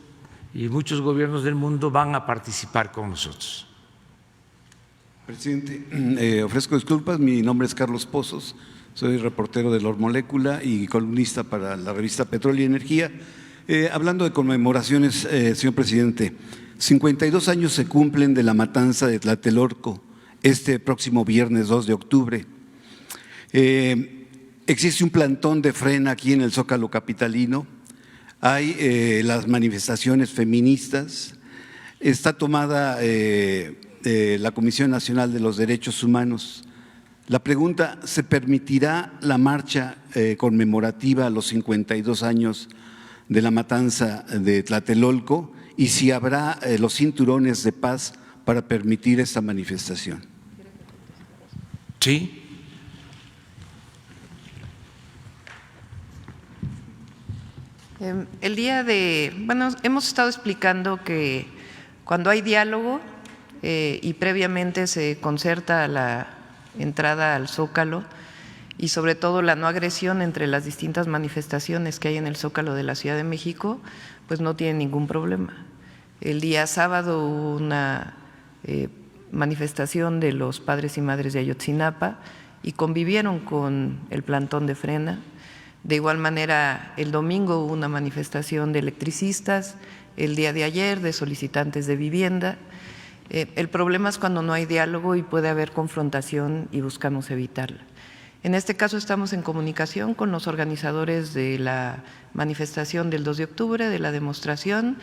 y muchos gobiernos del mundo van a participar con nosotros. Presidente, ofrezco disculpas. Mi nombre es Carlos Pozos, soy reportero de Lord Molécula y columnista para la revista Petróleo y Energía. Hablando de conmemoraciones, señor presidente, 52 años se cumplen de la matanza de Tlatelolco este próximo viernes 2 de octubre. Existe un plantón de frena aquí en el Zócalo capitalino, hay las manifestaciones feministas, está tomada la Comisión Nacional de los Derechos Humanos. La pregunta: ¿se permitirá la marcha conmemorativa a los 52 años de la matanza de Tlatelolco? Y si habrá los cinturones de paz para permitir esta manifestación. Sí. Hemos estado explicando que cuando hay diálogo y previamente se concerta la entrada al Zócalo y sobre todo la no agresión entre las distintas manifestaciones que hay en el Zócalo de la Ciudad de México, pues no tiene ningún problema. El día sábado hubo una manifestación de los padres y madres de Ayotzinapa y convivieron con el plantón de frena. De igual manera, el domingo hubo una manifestación de electricistas, el día de ayer de solicitantes de vivienda. El problema es cuando no hay diálogo y puede haber confrontación y buscamos evitarla. En este caso estamos en comunicación con los organizadores de la manifestación del 2 de octubre, de la demostración,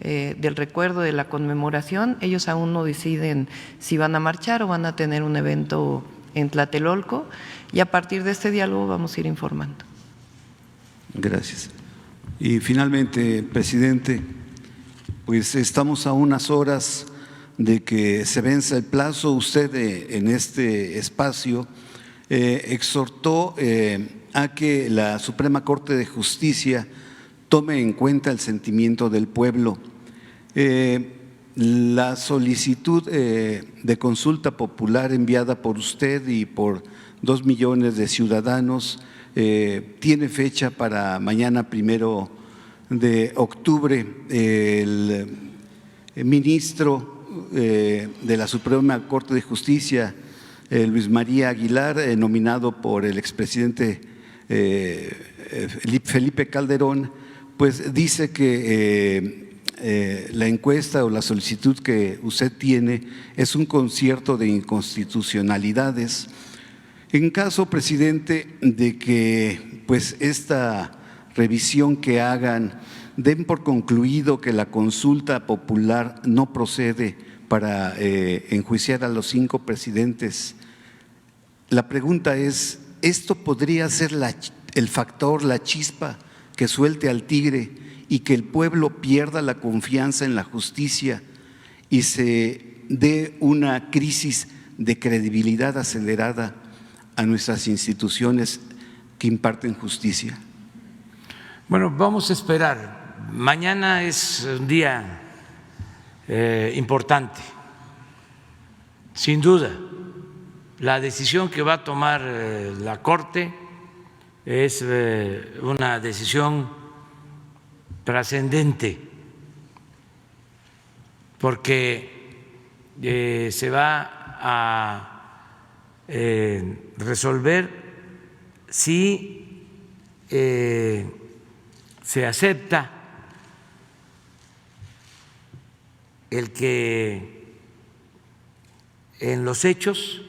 del recuerdo, de la conmemoración. Ellos aún no deciden si van a marchar o van a tener un evento en Tlatelolco y a partir de este diálogo vamos a ir informando. Gracias. Y finalmente, presidente, pues estamos a unas horas de que se venza el plazo. Usted en este espacio exhortó a que la Suprema Corte de Justicia tome en cuenta el sentimiento del pueblo. La solicitud de consulta popular enviada por usted y por 2 millones de ciudadanos tiene fecha para mañana 1 de octubre. El ministro de la Suprema Corte de Justicia, Luis María Aguilar, nominado por el expresidente Felipe Calderón, pues dice que la encuesta o la solicitud que usted tiene es un concierto de inconstitucionalidades. En caso, presidente, de que pues esta revisión que hagan den por concluido que la consulta popular no procede para enjuiciar a los 5 presidentes, la pregunta es: ¿esto podría ser el factor, la chispa que suelte al tigre y que el pueblo pierda la confianza en la justicia y se dé una crisis de credibilidad acelerada a nuestras instituciones que imparten justicia? Bueno, vamos a esperar. Mañana es un día importante, sin duda. La decisión que va a tomar la Corte es una decisión trascendente, porque se va a resolver si se acepta el que en los hechos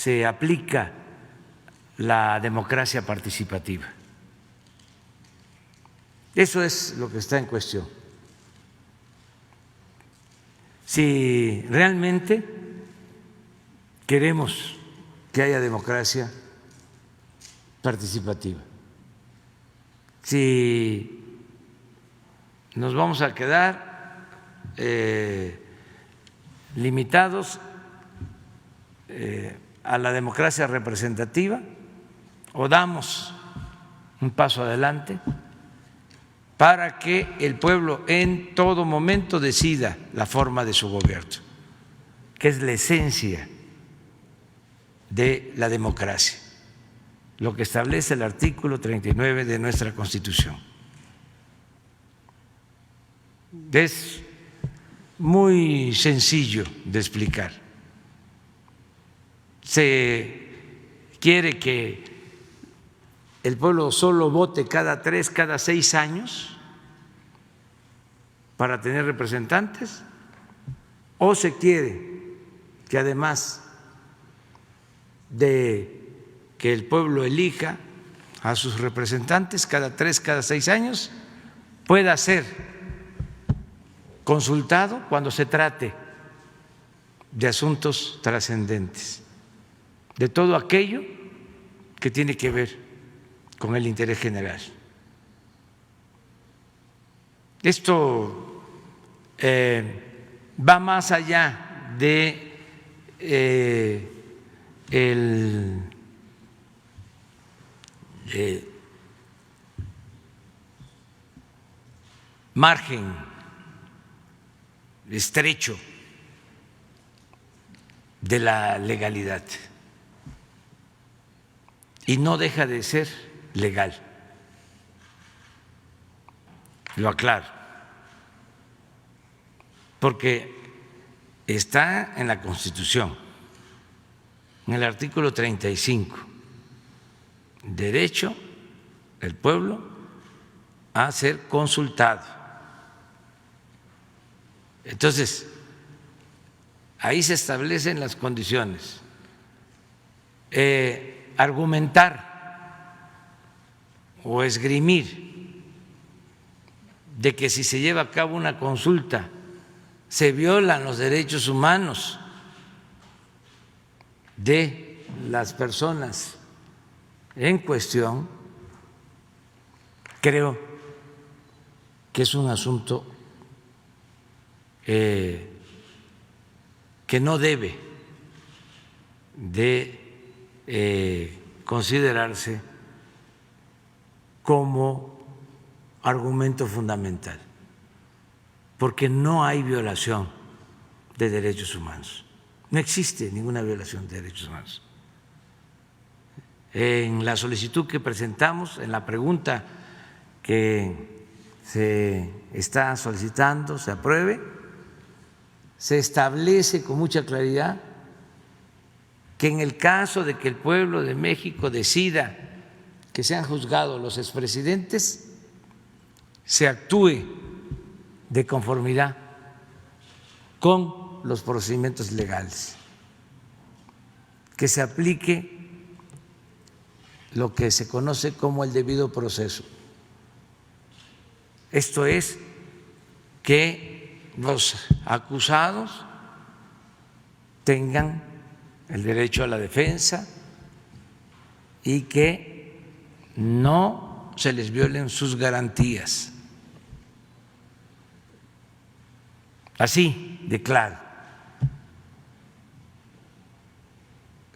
se aplica la democracia participativa. Eso es lo que está en cuestión. Si realmente queremos que haya democracia participativa, si nos vamos a quedar limitados a la democracia representativa o damos un paso adelante para que el pueblo en todo momento decida la forma de su gobierno, que es la esencia de la democracia, lo que establece el artículo 39 de nuestra Constitución. Es muy sencillo de explicar. Se quiere que el pueblo solo vote cada 3, cada 6 años para tener representantes, o se quiere que además de que el pueblo elija a sus representantes cada 3, cada 6 años, pueda ser consultado cuando se trate de asuntos trascendentes, de todo aquello que tiene que ver con el interés general. Esto va más allá de el margen estrecho de la legalidad, y no deja de ser legal. Lo aclaro, porque está en la Constitución, en el artículo 35, derecho del pueblo a ser consultado. Entonces, ahí se establecen las condiciones. Argumentar o esgrimir de que si se lleva a cabo una consulta se violan los derechos humanos de las personas en cuestión, creo que es un asunto que no debe de considerarse como argumento fundamental, porque no hay violación de derechos humanos, no existe ninguna violación de derechos humanos. En la solicitud que presentamos, en la pregunta que se está solicitando se apruebe, se establece con mucha claridad que en el caso de que el pueblo de México decida que sean juzgados los expresidentes, se actúe de conformidad con los procedimientos legales, que se aplique lo que se conoce como el debido proceso. Esto es, que los acusados tengan el derecho a la defensa y que no se les violen sus garantías. Así de claro.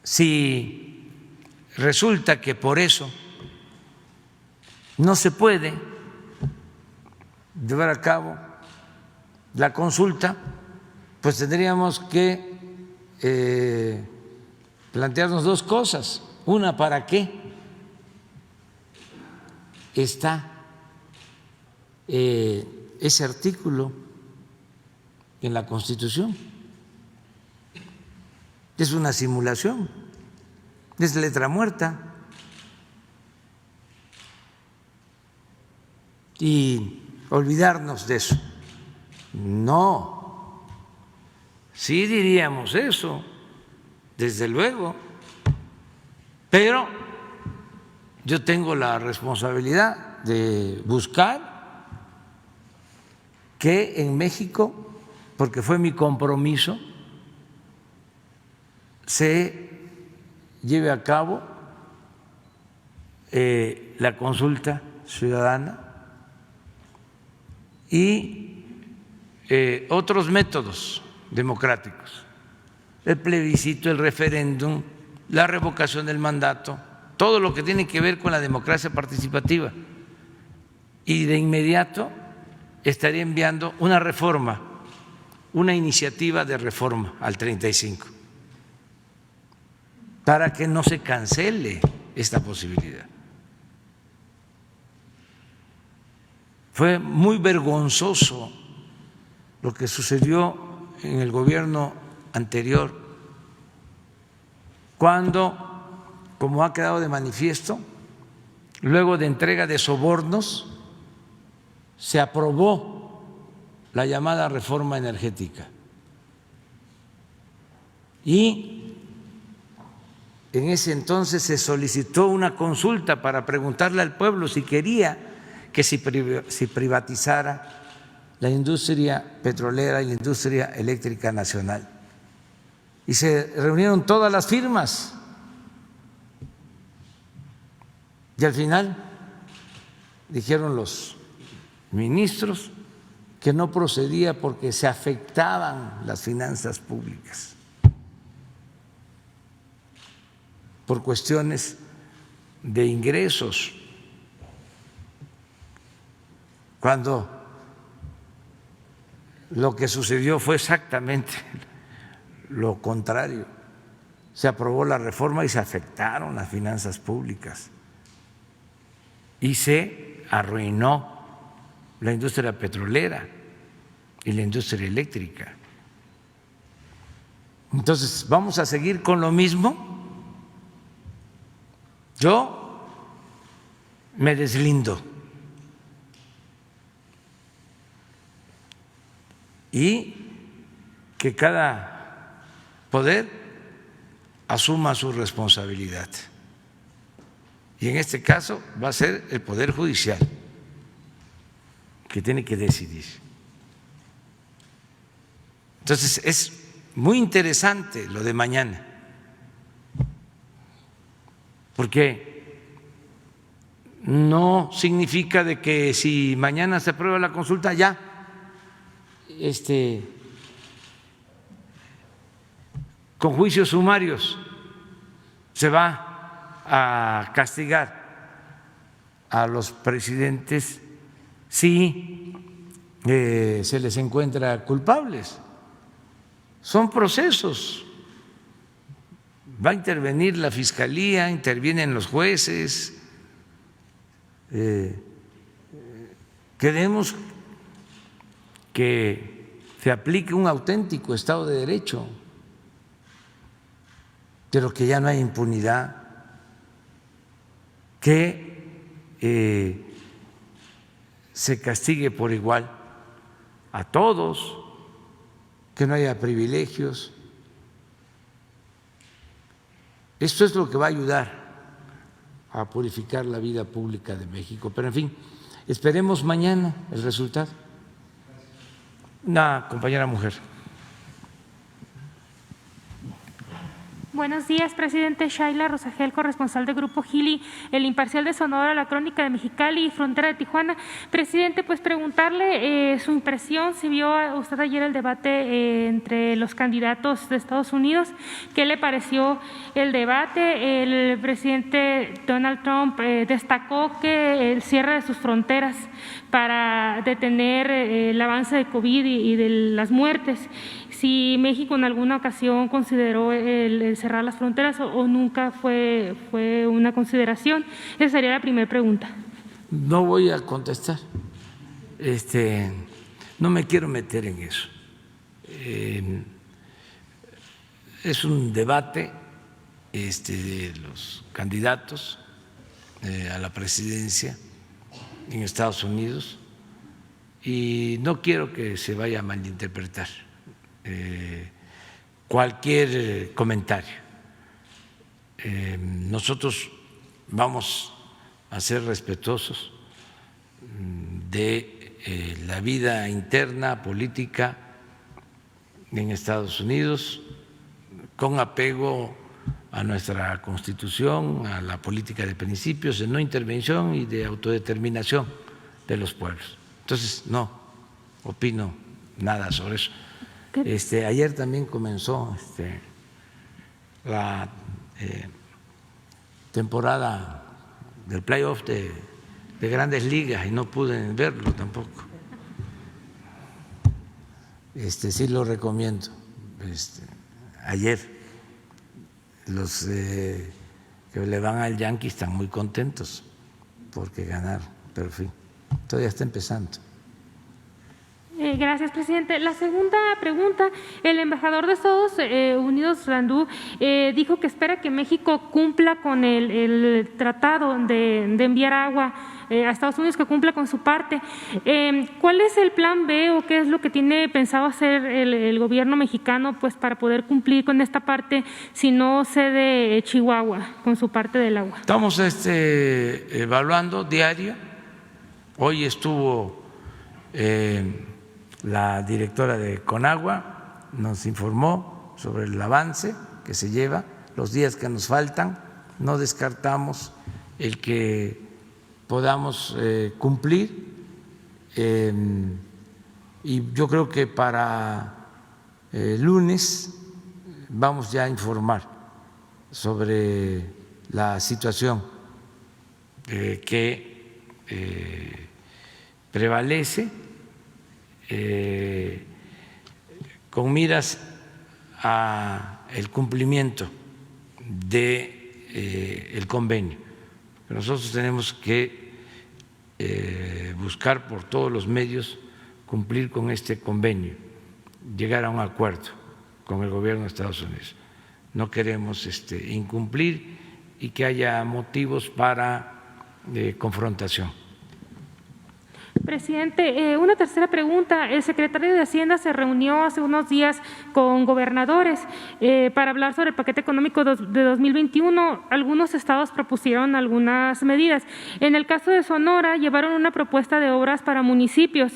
Si resulta que por eso no se puede llevar a cabo la consulta, pues tendríamos que plantearnos dos cosas. Una, ¿para qué está ese artículo en la Constitución? Es una simulación, es letra muerta. Y olvidarnos de eso. No, sí diríamos eso, desde luego, Pero yo tengo la responsabilidad de buscar que en México, porque fue mi compromiso, se lleve a cabo la consulta ciudadana y otros métodos democráticos, el plebiscito, el referéndum, la revocación del mandato, todo lo que tiene que ver con la democracia participativa. Y de inmediato estaría enviando una reforma, una iniciativa de reforma al 35, para que no se cancele esta posibilidad. Fue muy vergonzoso lo que sucedió en el gobierno anterior, cuando, como ha quedado de manifiesto, luego de entrega de sobornos, se aprobó la llamada reforma energética. Y en ese entonces se solicitó una consulta para preguntarle al pueblo si quería que se privatizara la industria petrolera y la industria eléctrica nacional. Y se reunieron todas las firmas. Y al final dijeron los ministros que no procedía porque se afectaban las finanzas públicas por cuestiones de ingresos, cuando lo que sucedió fue exactamente lo contrario. Se aprobó la reforma y se afectaron las finanzas públicas y se arruinó la industria petrolera y la industria eléctrica. Entonces, ¿vamos a seguir con lo mismo? Yo me deslindo y que cada poder asuma su responsabilidad. Y en este caso va a ser el Poder Judicial que tiene que decidir. Entonces es muy interesante lo de mañana, porque no significa de que si mañana se aprueba la consulta ya con juicios sumarios se va a castigar a los presidentes si se les encuentra culpables. Son procesos. Va a intervenir la Fiscalía, intervienen los jueces. Queremos que se aplique un auténtico Estado de Derecho, pero que ya no hay impunidad, que se castigue por igual a todos, que no haya privilegios. Esto es lo que va a ayudar a purificar la vida pública de México. Pero en fin, esperemos mañana el resultado. Una compañera mujer. Buenos días, presidente. Shaila Rosagel, corresponsal de Grupo Gili, El Imparcial de Sonora, La Crónica de Mexicali y Frontera de Tijuana. Presidente, pues preguntarle su impresión, si vio usted ayer el debate entre los candidatos de Estados Unidos, ¿qué le pareció el debate? El presidente Donald Trump destacó que el cierre de sus fronteras para detener el avance de COVID y de las muertes, si México en alguna ocasión consideró el cerrar las fronteras o nunca fue una consideración. Esa sería la primera pregunta. No voy a contestar. No me quiero meter en eso. Es un debate de los candidatos a la presidencia en Estados Unidos y no quiero que se vaya a malinterpretar cualquier comentario. nosotros vamos a ser respetuosos de la vida interna política en Estados Unidos, con apego a nuestra Constitución, a la política de principios, de no intervención y de autodeterminación de los pueblos. Entonces, no opino nada sobre eso. Ayer también comenzó la temporada del playoff de Grandes Ligas y no pude verlo tampoco. Sí lo recomiendo. Ayer los que le van al Yankee están muy contentos porque ganaron, pero en fin, todavía está empezando. Gracias, presidente. La segunda pregunta, el embajador de Estados Unidos, Landú, dijo que espera que México cumpla con el tratado de enviar agua a Estados Unidos, que cumpla con su parte. ¿Cuál es el plan B o qué es lo que tiene pensado hacer el gobierno mexicano pues, para poder cumplir con esta parte si no cede Chihuahua con su parte del agua? Estamos evaluando diario. Hoy estuvo la directora de Conagua, nos informó sobre el avance que se lleva, los días que nos faltan. No descartamos el que podamos cumplir y yo creo que para el lunes vamos ya a informar sobre la situación que prevalece con miras a el cumplimiento de el convenio. Nosotros tenemos que buscar por todos los medios cumplir con este convenio, llegar a un acuerdo con el gobierno de Estados Unidos. No queremos incumplir y que haya motivos para confrontación. Presidente, una tercera pregunta. El secretario de Hacienda se reunió hace unos días con gobernadores para hablar sobre el paquete económico de 2021. Algunos estados propusieron algunas medidas. En el caso de Sonora, llevaron una propuesta de obras para municipios.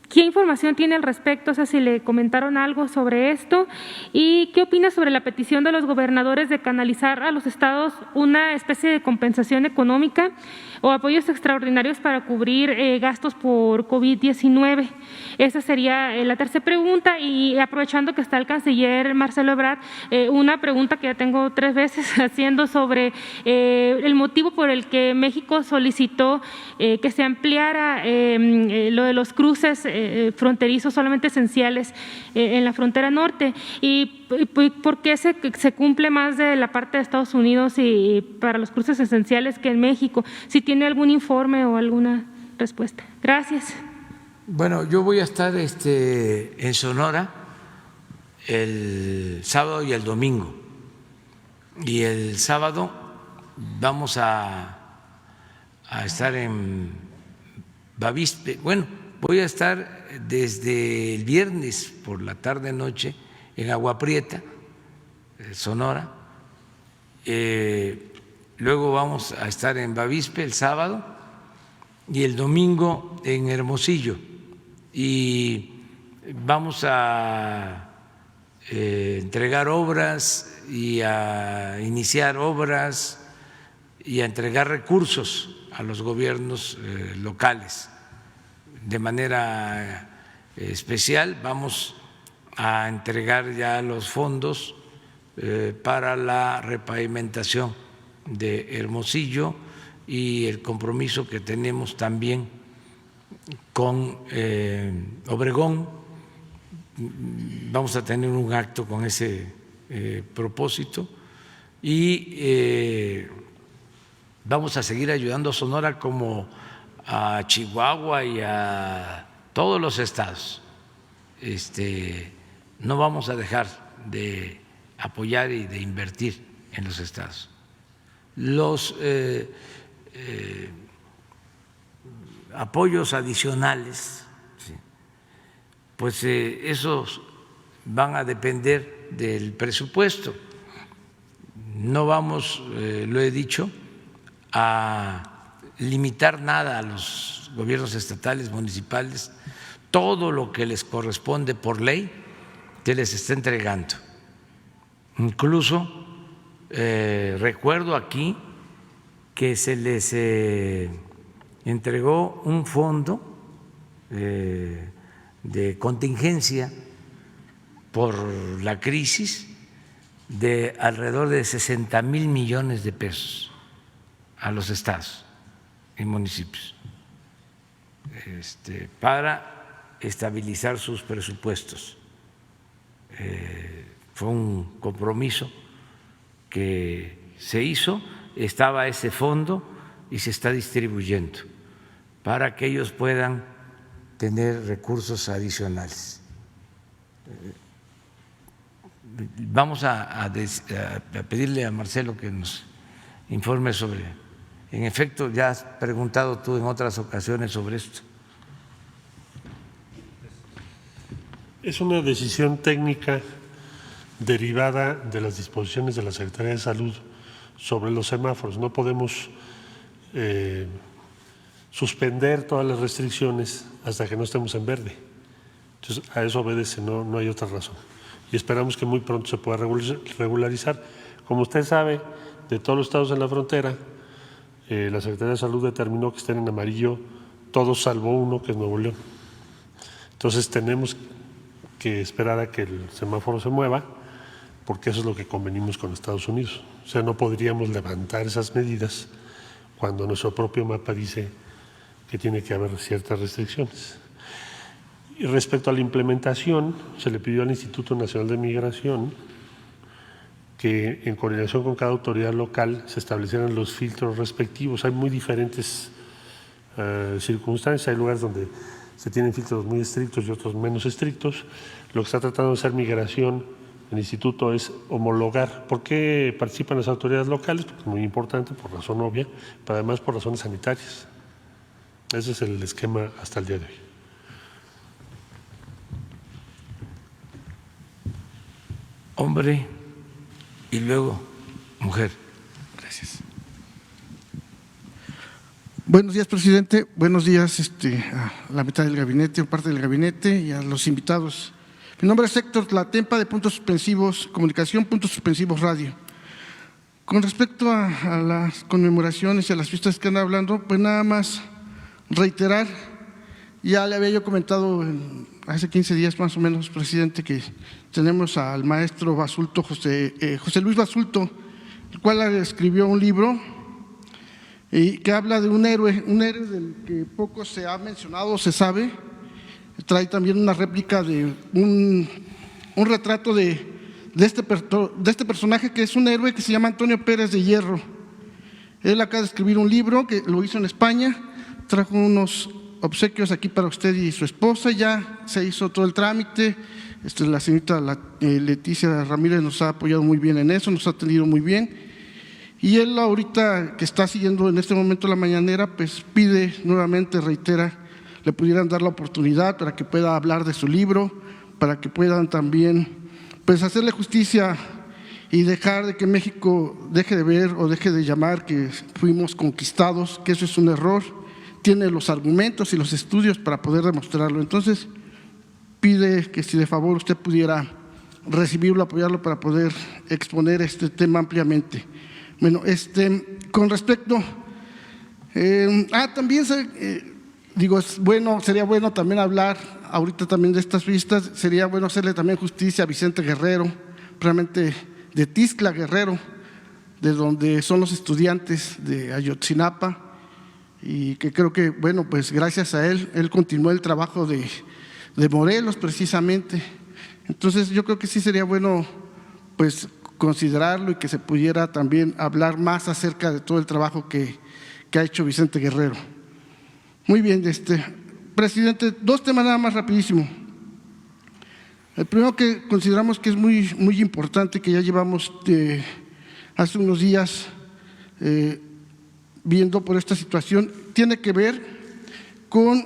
¿Qué información tiene al respecto? O sea, si le comentaron algo sobre esto. ¿Y qué opina sobre la petición de los gobernadores de canalizar a los estados una especie de compensación económica o apoyos extraordinarios para cubrir gastos por COVID-19? Esa sería la tercera pregunta. Y aprovechando que está el canciller Marcelo Ebrard, una pregunta que ya tengo 3 veces haciendo sobre el motivo por el que México solicitó que se ampliara lo de los cruces fronterizos solamente esenciales en la frontera norte y por qué se cumple más de la parte de Estados Unidos y para los cruces esenciales que en México. Si tiene algún informe o alguna respuesta. Gracias. Bueno, yo voy a estar en Sonora el sábado y el domingo. Y el sábado vamos a estar en Bavispe. Bueno, voy a estar desde el viernes por la tarde-noche en Agua Prieta, Sonora. Luego vamos a estar en Bavispe el sábado y el domingo en Hermosillo. Y vamos a entregar obras y a iniciar obras y a entregar recursos a los gobiernos locales. De manera especial vamos a entregar ya los fondos para la repavimentación de Hermosillo y el compromiso que tenemos también con Obregón. Vamos a tener un acto con ese propósito y vamos a seguir ayudando a Sonora como a Chihuahua y a todos los estados. No vamos a dejar de apoyar y de invertir en los estados. Los apoyos adicionales, pues esos van a depender del presupuesto. no vamos, lo he dicho, a limitar nada a los gobiernos estatales, municipales. Todo lo que les corresponde por ley se les está entregando. Incluso recuerdo aquí que se les entregó un fondo de contingencia por la crisis de alrededor de 60,000 millones de pesos a los estados y municipios para estabilizar sus presupuestos. Fue un compromiso que se hizo, estaba ese fondo y se está distribuyendo para que ellos puedan tener recursos adicionales. Vamos a pedirle a Marcelo que nos informe sobre. En efecto, ya has preguntado tú en otras ocasiones sobre esto. Es una decisión técnica derivada de las disposiciones de la Secretaría de Salud sobre los semáforos. No podemos suspender todas las restricciones hasta que no estemos en verde. Entonces, a eso obedece, no hay otra razón. Y esperamos que muy pronto se pueda regularizar. Como usted sabe, de todos los estados en la frontera, la Secretaría de Salud determinó que estén en amarillo todos salvo uno, que es Nuevo León. Entonces tenemos que esperar a que el semáforo se mueva, porque eso es lo que convenimos con Estados Unidos. O sea, no podríamos levantar esas medidas cuando nuestro propio mapa dice que tiene que haber ciertas restricciones. Y respecto a la implementación, se le pidió al Instituto Nacional de Migración que en coordinación con cada autoridad local se establecieran los filtros respectivos. Hay muy diferentes circunstancias, hay lugares donde se tienen filtros muy estrictos y otros menos estrictos. Lo que está tratando de hacer Migración, el Instituto, es homologar. ¿Por qué participan las autoridades locales? Porque es muy importante, por razón obvia, pero además por razones sanitarias. Ese es el esquema hasta el día de hoy. Hombre y luego mujer. Gracias. Buenos días, presidente. Buenos días a la mitad del gabinete, o parte del gabinete, y a los invitados. Mi nombre es Héctor Tlatempa, de Puntos Suspensivos Comunicación, Puntos Suspensivos Radio. Con respecto a las conmemoraciones y a las fiestas que andan hablando, pues nada más reiterar, ya le había yo comentado hace 15 días más o menos, presidente, que tenemos al maestro Basulto, José Luis Basulto, el cual escribió un libro y que habla de un héroe del que poco se ha mencionado, se sabe. Trae también una réplica de un retrato de este personaje, que es un héroe que se llama Antonio Pérez de Hierro. Él acaba de escribir un libro que lo hizo en España, trajo unos obsequios aquí para usted y su esposa, ya se hizo todo el trámite. La señorita Leticia Ramírez nos ha apoyado muy bien en eso, nos ha atendido muy bien. Y él ahorita, que está siguiendo en este momento la mañanera, pues pide nuevamente, reitera, le pudieran dar la oportunidad para que pueda hablar de su libro, para que puedan también pues hacerle justicia y dejar de que México deje de ver o deje de llamar que fuimos conquistados, que eso es un error. Tiene los argumentos y los estudios para poder demostrarlo. Entonces, pide que si de favor usted pudiera recibirlo, apoyarlo para poder exponer este tema ampliamente. Bueno, con respecto, también sería bueno también hablar ahorita también de estas fiestas, sería bueno hacerle también justicia a Vicente Guerrero, realmente de Tixla Guerrero, de donde son los estudiantes de Ayotzinapa, y que creo que, bueno, pues gracias a él continuó el trabajo de Morelos precisamente. Entonces yo creo que sí sería bueno pues considerarlo y que se pudiera también hablar más acerca de todo el trabajo que ha hecho Vicente Guerrero. Muy bien, presidente, dos temas nada más rapidísimo. El primero que consideramos que es muy, muy importante, que ya llevamos hace unos días viendo por esta situación, tiene que ver con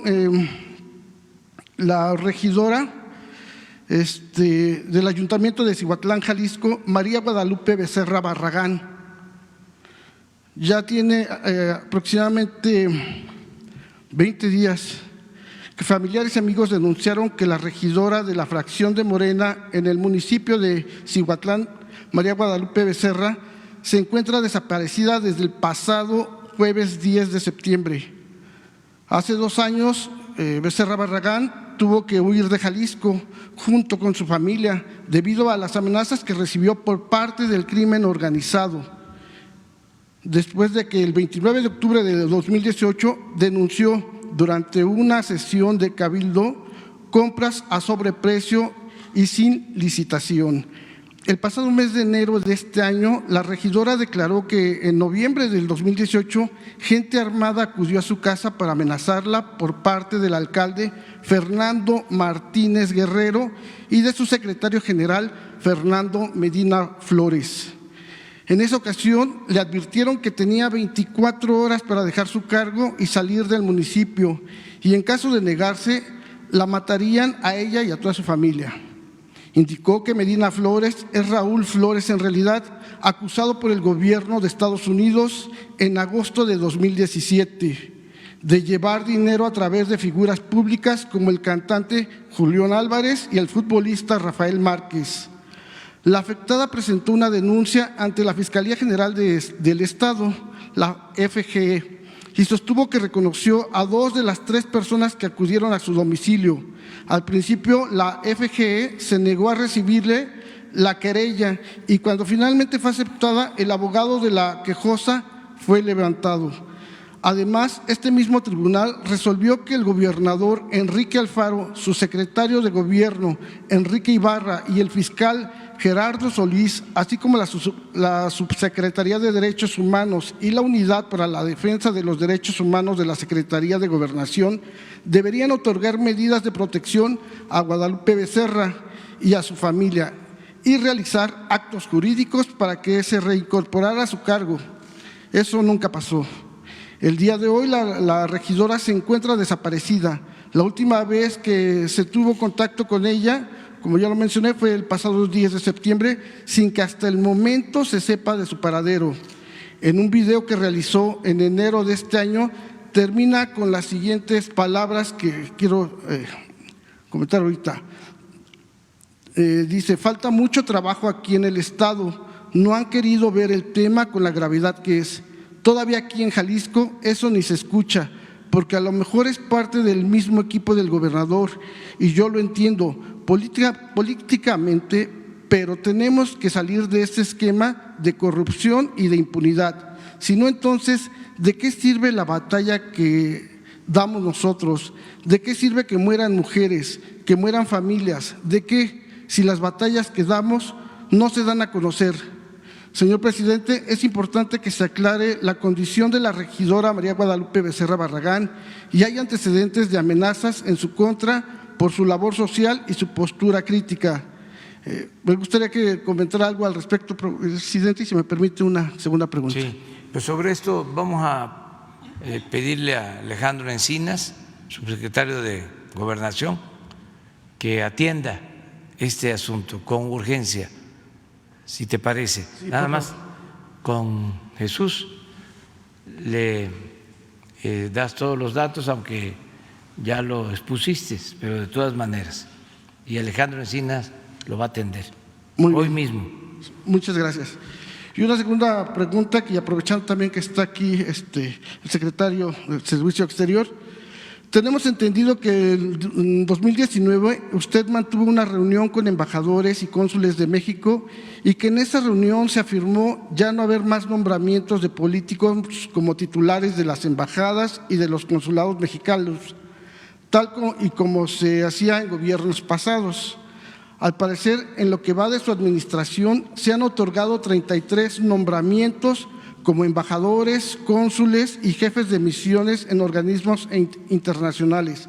la regidora del Ayuntamiento de Cihuatlán, Jalisco, María Guadalupe Becerra Barragán. Ya tiene aproximadamente 20 días que familiares y amigos denunciaron que la regidora de la fracción de Morena en el municipio de Cihuatlán, María Guadalupe Becerra, se encuentra desaparecida desde el pasado jueves 10 de septiembre. Hace 2 años, Becerra Barragán tuvo que huir de Jalisco junto con su familia debido a las amenazas que recibió por parte del crimen organizado, después de que el 29 de octubre de 2018 denunció durante una sesión de cabildo compras a sobreprecio y sin licitación. El pasado mes de enero de este año, la regidora declaró que en noviembre del 2018, gente armada acudió a su casa para amenazarla por parte del alcalde Fernando Martínez Guerrero y de su secretario general Fernando Medina Flores. En esa ocasión le advirtieron que tenía 24 horas para dejar su cargo y salir del municipio, y en caso de negarse, la matarían a ella y a toda su familia. Indicó que Medina Flores es Raúl Flores en realidad, acusado por el gobierno de Estados Unidos en agosto de 2017 de llevar dinero a través de figuras públicas como el cantante Julián Álvarez y el futbolista Rafael Márquez. La afectada presentó una denuncia ante la Fiscalía General del Estado, la FGE, y sostuvo que reconoció a 2 de las 3 personas que acudieron a su domicilio. Al principio, la FGE se negó a recibirle la querella y cuando finalmente fue aceptada, el abogado de la quejosa fue levantado. Además, este mismo tribunal resolvió que el gobernador Enrique Alfaro, su secretario de gobierno Enrique Ibarra y el fiscal Gerardo Solís, así como la Subsecretaría de Derechos Humanos y la Unidad para la Defensa de los Derechos Humanos de la Secretaría de Gobernación, deberían otorgar medidas de protección a Guadalupe Becerra y a su familia y realizar actos jurídicos para que se reincorporara a su cargo. Eso nunca pasó. El día de hoy la regidora se encuentra desaparecida. La última vez que se tuvo contacto con ella, como ya lo mencioné, fue el pasado 10 de septiembre, sin que hasta el momento se sepa de su paradero. En un video que realizó en enero de este año, termina con las siguientes palabras que quiero comentar ahorita. Dice: falta mucho trabajo aquí en el Estado, no han querido ver el tema con la gravedad que es. Todavía aquí en Jalisco eso ni se escucha, porque a lo mejor es parte del mismo equipo del gobernador, y yo lo entiendo políticamente, pero tenemos que salir de este esquema de corrupción y de impunidad. Si no, entonces, ¿de qué sirve la batalla que damos nosotros? ¿De qué sirve que mueran mujeres, que mueran familias? ¿De qué si las batallas que damos no se dan a conocer? Señor presidente, es importante que se aclare la condición de la regidora María Guadalupe Becerra Barragán y hay antecedentes de amenazas en su contra por su labor social y su postura crítica. Me gustaría que comentara algo al respecto, presidente, y si me permite una segunda pregunta. Sí, pues sobre esto vamos a pedirle a Alejandro Encinas, subsecretario de Gobernación, que atienda este asunto con urgencia, si te parece. Sí, nada más con Jesús le das todos los datos, aunque ya lo expusiste, pero de todas maneras. Y Alejandro Encinas lo va a atender hoy mismo. Muchas gracias. Y una segunda pregunta, que aprovechando también que está aquí el secretario del Servicio Exterior, tenemos entendido que en 2019 usted mantuvo una reunión con embajadores y cónsules de México y que en esa reunión se afirmó ya no haber más nombramientos de políticos como titulares de las embajadas y de los consulados mexicanos, tal como se hacía en gobiernos pasados. Al parecer, en lo que va de su administración, se han otorgado 33 nombramientos como embajadores, cónsules y jefes de misiones en organismos internacionales.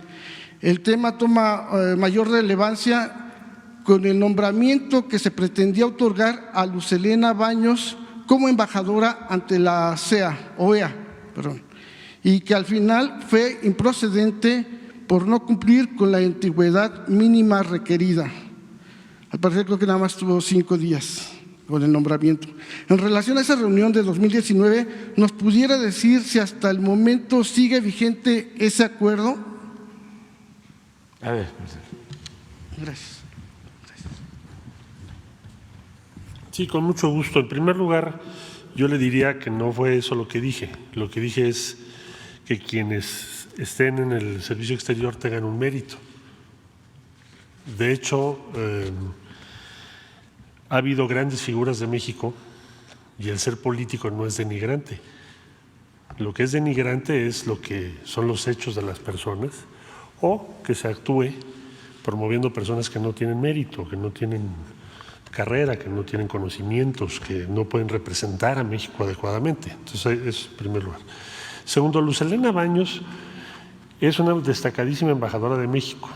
El tema toma mayor relevancia con el nombramiento que se pretendía otorgar a Lucelena Baños como embajadora ante la OEA, y que al final fue improcedente por no cumplir con la antigüedad mínima requerida. Al parecer creo que nada más tuvo 5 días con el nombramiento. En relación a esa reunión de 2019, ¿nos pudiera decir si hasta el momento sigue vigente ese acuerdo? A ver. Gracias. Sí, con mucho gusto. En primer lugar, yo le diría que no fue eso lo que dije. Lo que dije es que quienes estén en el servicio exterior tengan un mérito. De hecho, ha habido grandes figuras de México y el ser político no es denigrante. Lo que es denigrante es lo que son los hechos de las personas o que se actúe promoviendo personas que no tienen mérito, que no tienen carrera, que no tienen conocimientos, que no pueden representar a México adecuadamente. Entonces, eso en primer lugar. Segundo, Luz Helena Baños es una destacadísima embajadora de México.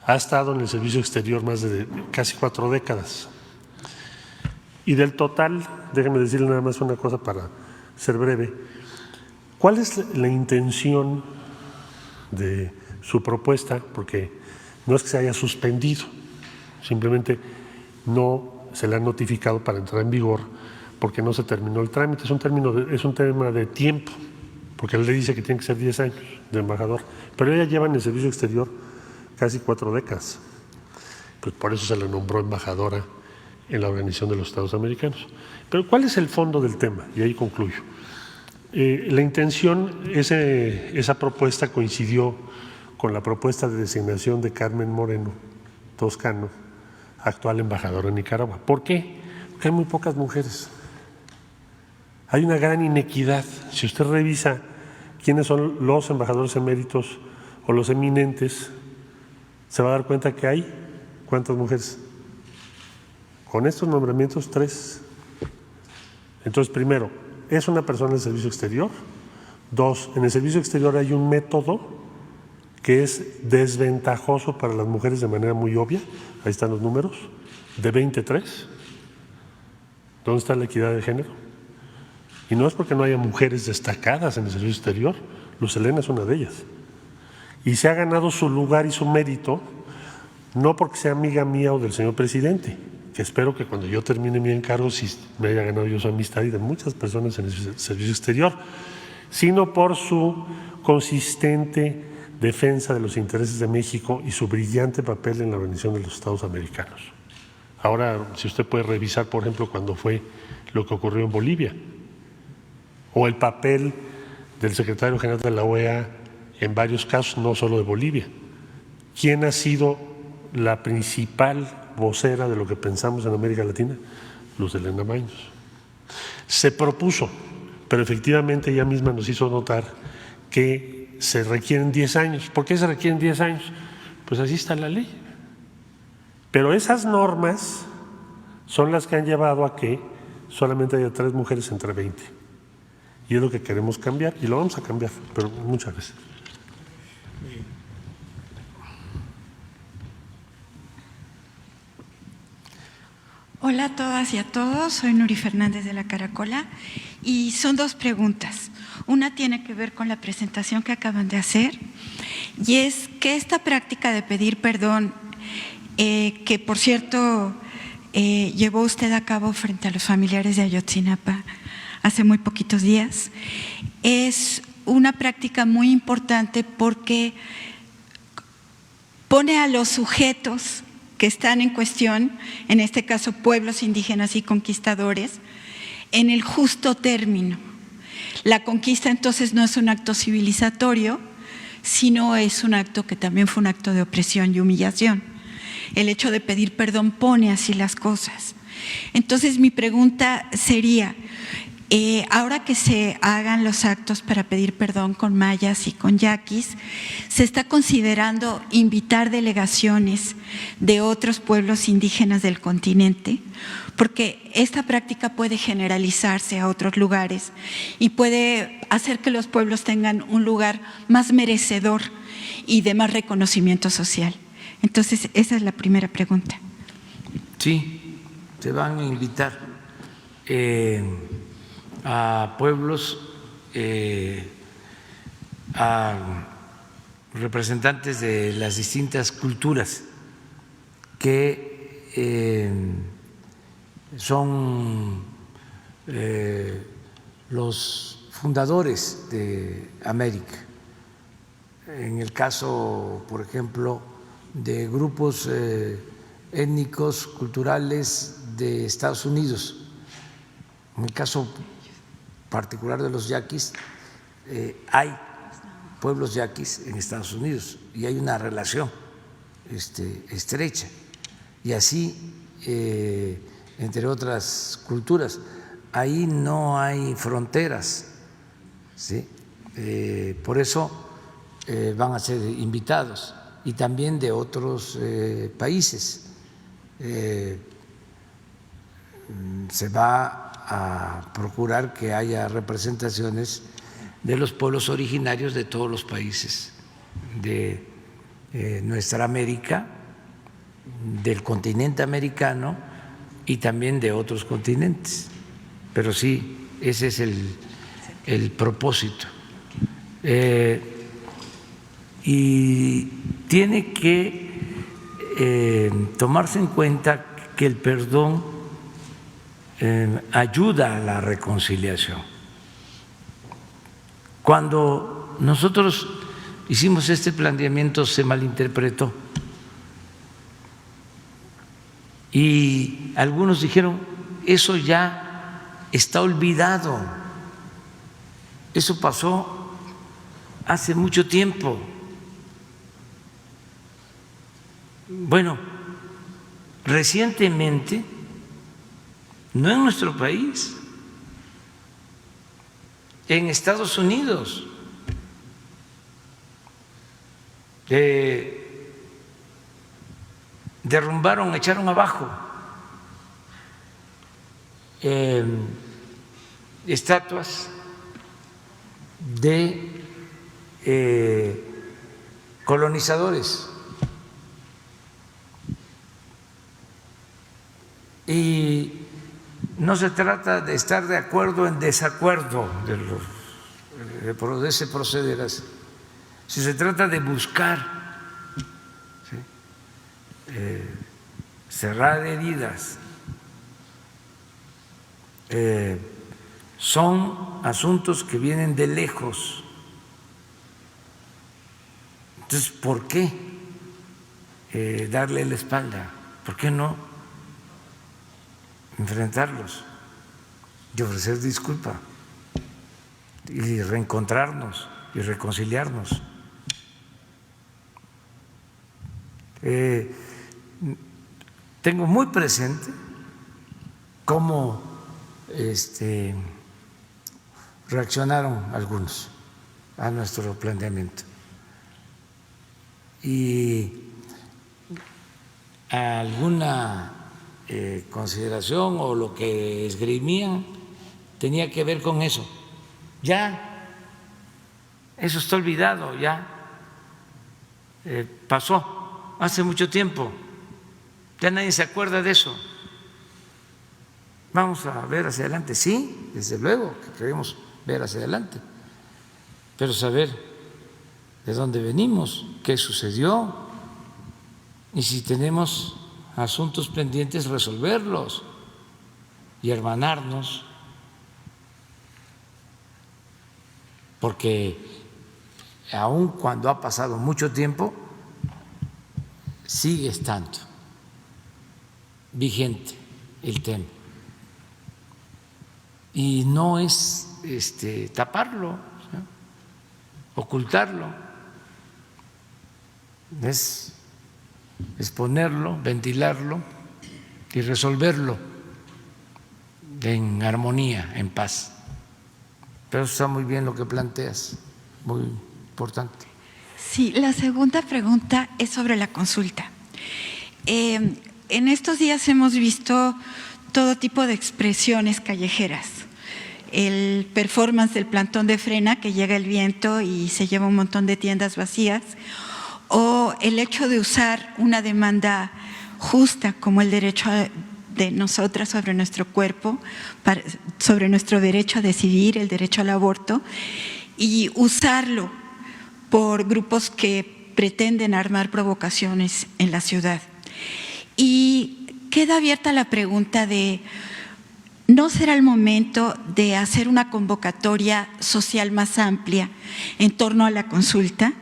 Ha estado en el servicio exterior más de casi 4 décadas. Y del total, déjenme decirle nada más una cosa para ser breve. ¿Cuál es la intención de su propuesta? Porque no es que se haya suspendido, simplemente no se le ha notificado para entrar en vigor porque no se terminó el trámite. Es un tema de tiempo, porque él le dice que tiene que ser 10 años de embajador, pero ella lleva en el servicio exterior casi 4 décadas. Pues por eso se le nombró embajadora en la Organización de los Estados Americanos. Pero ¿cuál es el fondo del tema? Y ahí concluyo. La intención, esa propuesta coincidió con la propuesta de designación de Carmen Moreno Toscano, actual embajadora en Nicaragua. ¿Por qué? Porque hay muy pocas mujeres. Hay una gran inequidad. Si usted revisa quiénes son los embajadores eméritos o los eminentes, se va a dar cuenta que hay ¿cuántas mujeres? Con estos nombramientos 3. Entonces, primero, ¿es una persona del servicio exterior? 2, en el servicio exterior hay un método que es desventajoso para las mujeres de manera muy obvia. Ahí están los números, de 23. ¿Dónde está la equidad de género? Y no es porque no haya mujeres destacadas en el servicio exterior, Luz Helena es una de ellas. Y se ha ganado su lugar y su mérito, no porque sea amiga mía o del señor presidente, que espero que cuando yo termine mi encargo sí me haya ganado yo su amistad y de muchas personas en el servicio exterior, sino por su consistente defensa de los intereses de México y su brillante papel en la Organización de los Estados Americanos. Ahora, si usted puede revisar, por ejemplo, cuando fue lo que ocurrió en Bolivia, o el papel del secretario general de la OEA en varios casos, no solo de Bolivia. ¿Quién ha sido la principal vocera de lo que pensamos en América Latina? Luz Helena Baños. Se propuso, pero efectivamente ella misma nos hizo notar que se requieren 10 años. ¿Por qué se requieren 10 años? Pues así está la ley. Pero esas normas son las que han llevado a que solamente haya 3 mujeres entre 20. Y es lo que queremos cambiar, y lo vamos a cambiar, pero muchas gracias. Hola a todas y a todos, soy Nuri Fernández de La Caracola y son 2 preguntas. Una tiene que ver con la presentación que acaban de hacer y es que esta práctica de pedir perdón, que por cierto llevó usted a cabo frente a los familiares de Ayotzinapa hace muy poquitos días, es una práctica muy importante porque pone a los sujetos que están en cuestión, en este caso pueblos indígenas y conquistadores, en el justo término. La conquista entonces no es un acto civilizatorio, sino es un acto que también fue un acto de opresión y humillación. El hecho de pedir perdón pone así las cosas. Entonces mi pregunta sería, ahora que se hagan los actos para pedir perdón con mayas y con yaquis, ¿se está considerando invitar delegaciones de otros pueblos indígenas del continente? Porque esta práctica puede generalizarse a otros lugares y puede hacer que los pueblos tengan un lugar más merecedor y de más reconocimiento social. Entonces, esa es la primera pregunta. Sí, se van a invitar a pueblos, a representantes de las distintas culturas que son los fundadores de América. En el caso, por ejemplo, de grupos étnicos, culturales de Estados Unidos, en el caso particular de los yaquis, hay pueblos yaquis en Estados Unidos y hay una relación estrecha, y así entre otras culturas. Ahí no hay fronteras, ¿sí? Por eso van a ser invitados, y también de otros países. Se va a procurar que haya representaciones de los pueblos originarios de todos los países de nuestra América, del continente americano y también de otros continentes. Pero sí, ese es el propósito. Y tiene que tomarse en cuenta que el perdón ayuda a la reconciliación. Cuando nosotros hicimos este planteamiento se malinterpretó y algunos dijeron: eso ya está olvidado, eso pasó hace mucho tiempo. Bueno, recientemente, no en nuestro país, en Estados Unidos, derrumbaron, echaron abajo estatuas de colonizadores. Y no se trata de estar de acuerdo en desacuerdo de ese proceder así. Si se trata de buscar, ¿sí?, cerrar heridas, son asuntos que vienen de lejos. Entonces, ¿por qué darle la espalda? ¿Por qué no enfrentarlos y ofrecer disculpa y reencontrarnos y reconciliarnos? Tengo muy presente cómo reaccionaron algunos a nuestro planteamiento, y alguna consideración o lo que esgrimían tenía que ver con eso. Ya eso está olvidado, ya pasó hace mucho tiempo, ya nadie se acuerda de eso. Vamos a ver hacia adelante, sí, desde luego que queremos ver hacia adelante, pero saber de dónde venimos, qué sucedió, y si tenemos asuntos pendientes, resolverlos y hermanarnos, porque aun cuando ha pasado mucho tiempo, sigue estando vigente el tema. Y no es taparlo, ¿sí?, ocultarlo, es exponerlo, ventilarlo y resolverlo en armonía, en paz. Pero está muy bien lo que planteas, muy importante. Sí, la segunda pregunta es sobre la consulta. En estos días hemos visto todo tipo de expresiones callejeras. El performance del plantón de frena, que llega el viento y se lleva un montón de tiendas vacías, o el hecho de usar una demanda justa como el derecho de nosotras sobre nuestro cuerpo, sobre nuestro derecho a decidir, el derecho al aborto, y usarlo por grupos que pretenden armar provocaciones en la ciudad. Y queda abierta la pregunta de, ¿no será el momento de hacer una convocatoria social más amplia en torno a la consulta?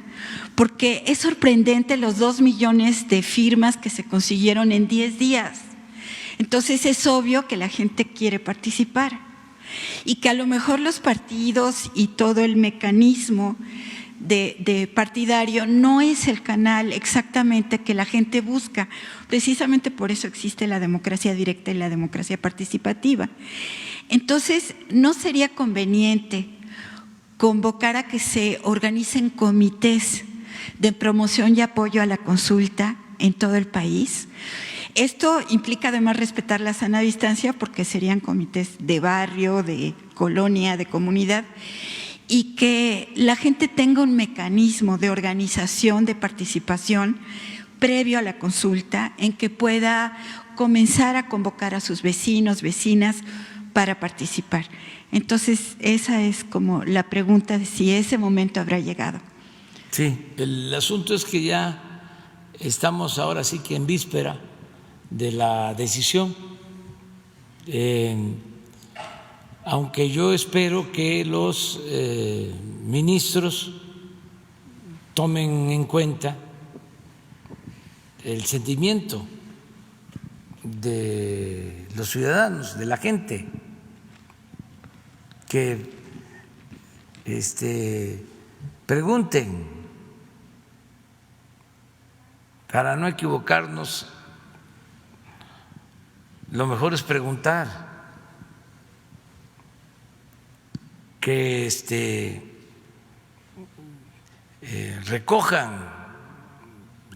Porque es sorprendente los 2 millones de firmas que se consiguieron en 10 días. Entonces es obvio que la gente quiere participar y que a lo mejor los partidos y todo el mecanismo de partidario no es el canal exactamente que la gente busca. Precisamente por eso existe la democracia directa y la democracia participativa. Entonces, ¿no sería conveniente convocar a que se organicen comités de promoción y apoyo a la consulta en todo el país? Esto implica además respetar la sana distancia, porque serían comités de barrio, de colonia, de comunidad, y que la gente tenga un mecanismo de organización, de participación previo a la consulta, en que pueda comenzar a convocar a sus vecinos, vecinas para participar. Entonces, esa es como la pregunta de si ese momento habrá llegado. Sí, el asunto es que ya estamos ahora sí que en víspera de la decisión, aunque yo espero que los ministros tomen en cuenta el sentimiento de los ciudadanos, de la gente, que pregunten, para no equivocarnos. Lo mejor es preguntar, que recojan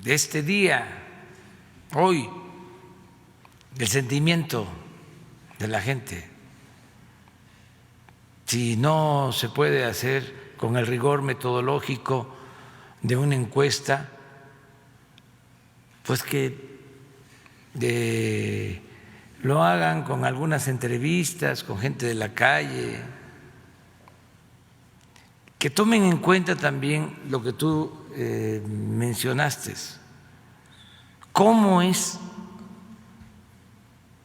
de este día, hoy, el sentimiento de la gente. Si no se puede hacer con el rigor metodológico de una encuesta, pues que lo hagan con algunas entrevistas, con gente de la calle, que tomen en cuenta también lo que tú mencionaste. ¿Cómo es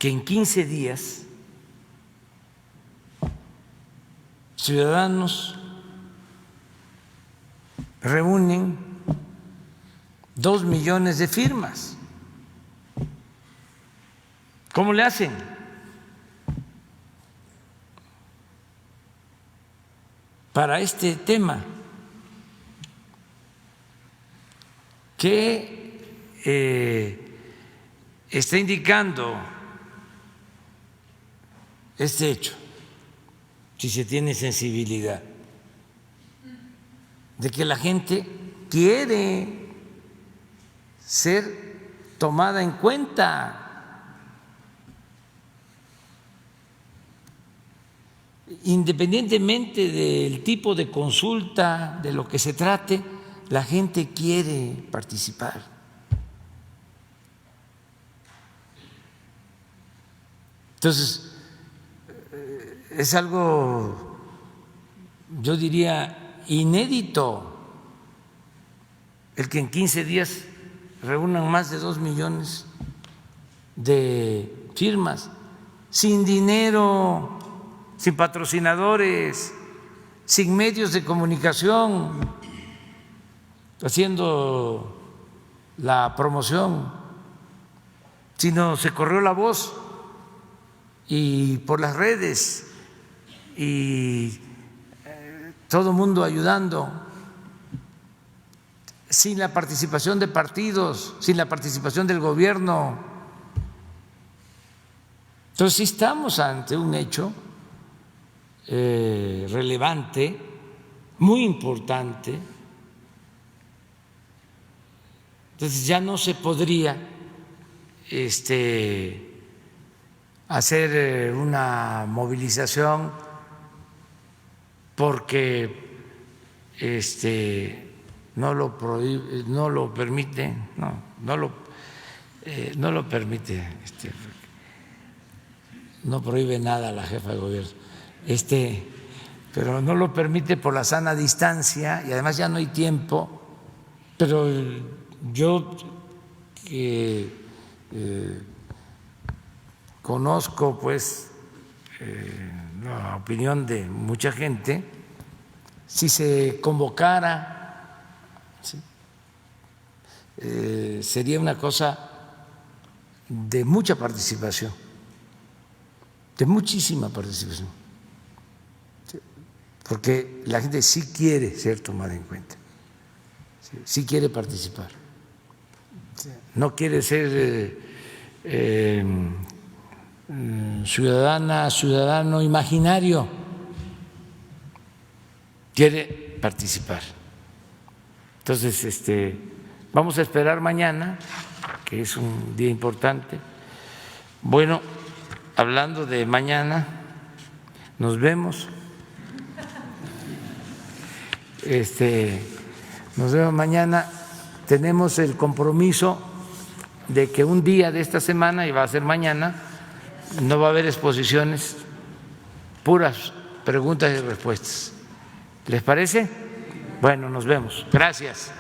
que en 15 días ciudadanos reúnen 2 millones de firmas? ¿Cómo le hacen? Para este tema, ¿qué está indicando este hecho? Si se tiene sensibilidad de que la gente quiere ser tomada en cuenta. Independientemente del tipo de consulta, de lo que se trate, la gente quiere participar. Entonces, es algo, yo diría, inédito, el que en 15 días reúnan más de 2 millones de firmas, sin dinero, sin patrocinadores, sin medios de comunicación, haciendo la promoción, sino se corrió la voz y por las redes y todo el mundo ayudando, sin la participación de partidos, sin la participación del gobierno. Entonces sí estamos ante un hecho relevante, muy importante. Entonces ya no se podría hacer una movilización porque no lo permite, no prohíbe nada la jefa de gobierno, pero no lo permite por la sana distancia y además ya no hay tiempo. Pero yo conozco pues la opinión de mucha gente. Si se convocara, ¿sí?, sería una cosa de mucha participación, de muchísima participación, ¿sí?, porque la gente sí quiere ser tomada en cuenta, sí quiere participar, no quiere ser ciudadano imaginario, quiere participar. Entonces, vamos a esperar mañana, que es un día importante. Bueno, hablando de mañana, nos vemos. Nos vemos mañana. Tenemos el compromiso de que un día de esta semana, y va a ser mañana, no va a haber exposiciones, puras preguntas y respuestas. ¿Les parece? Bueno, nos vemos. Gracias.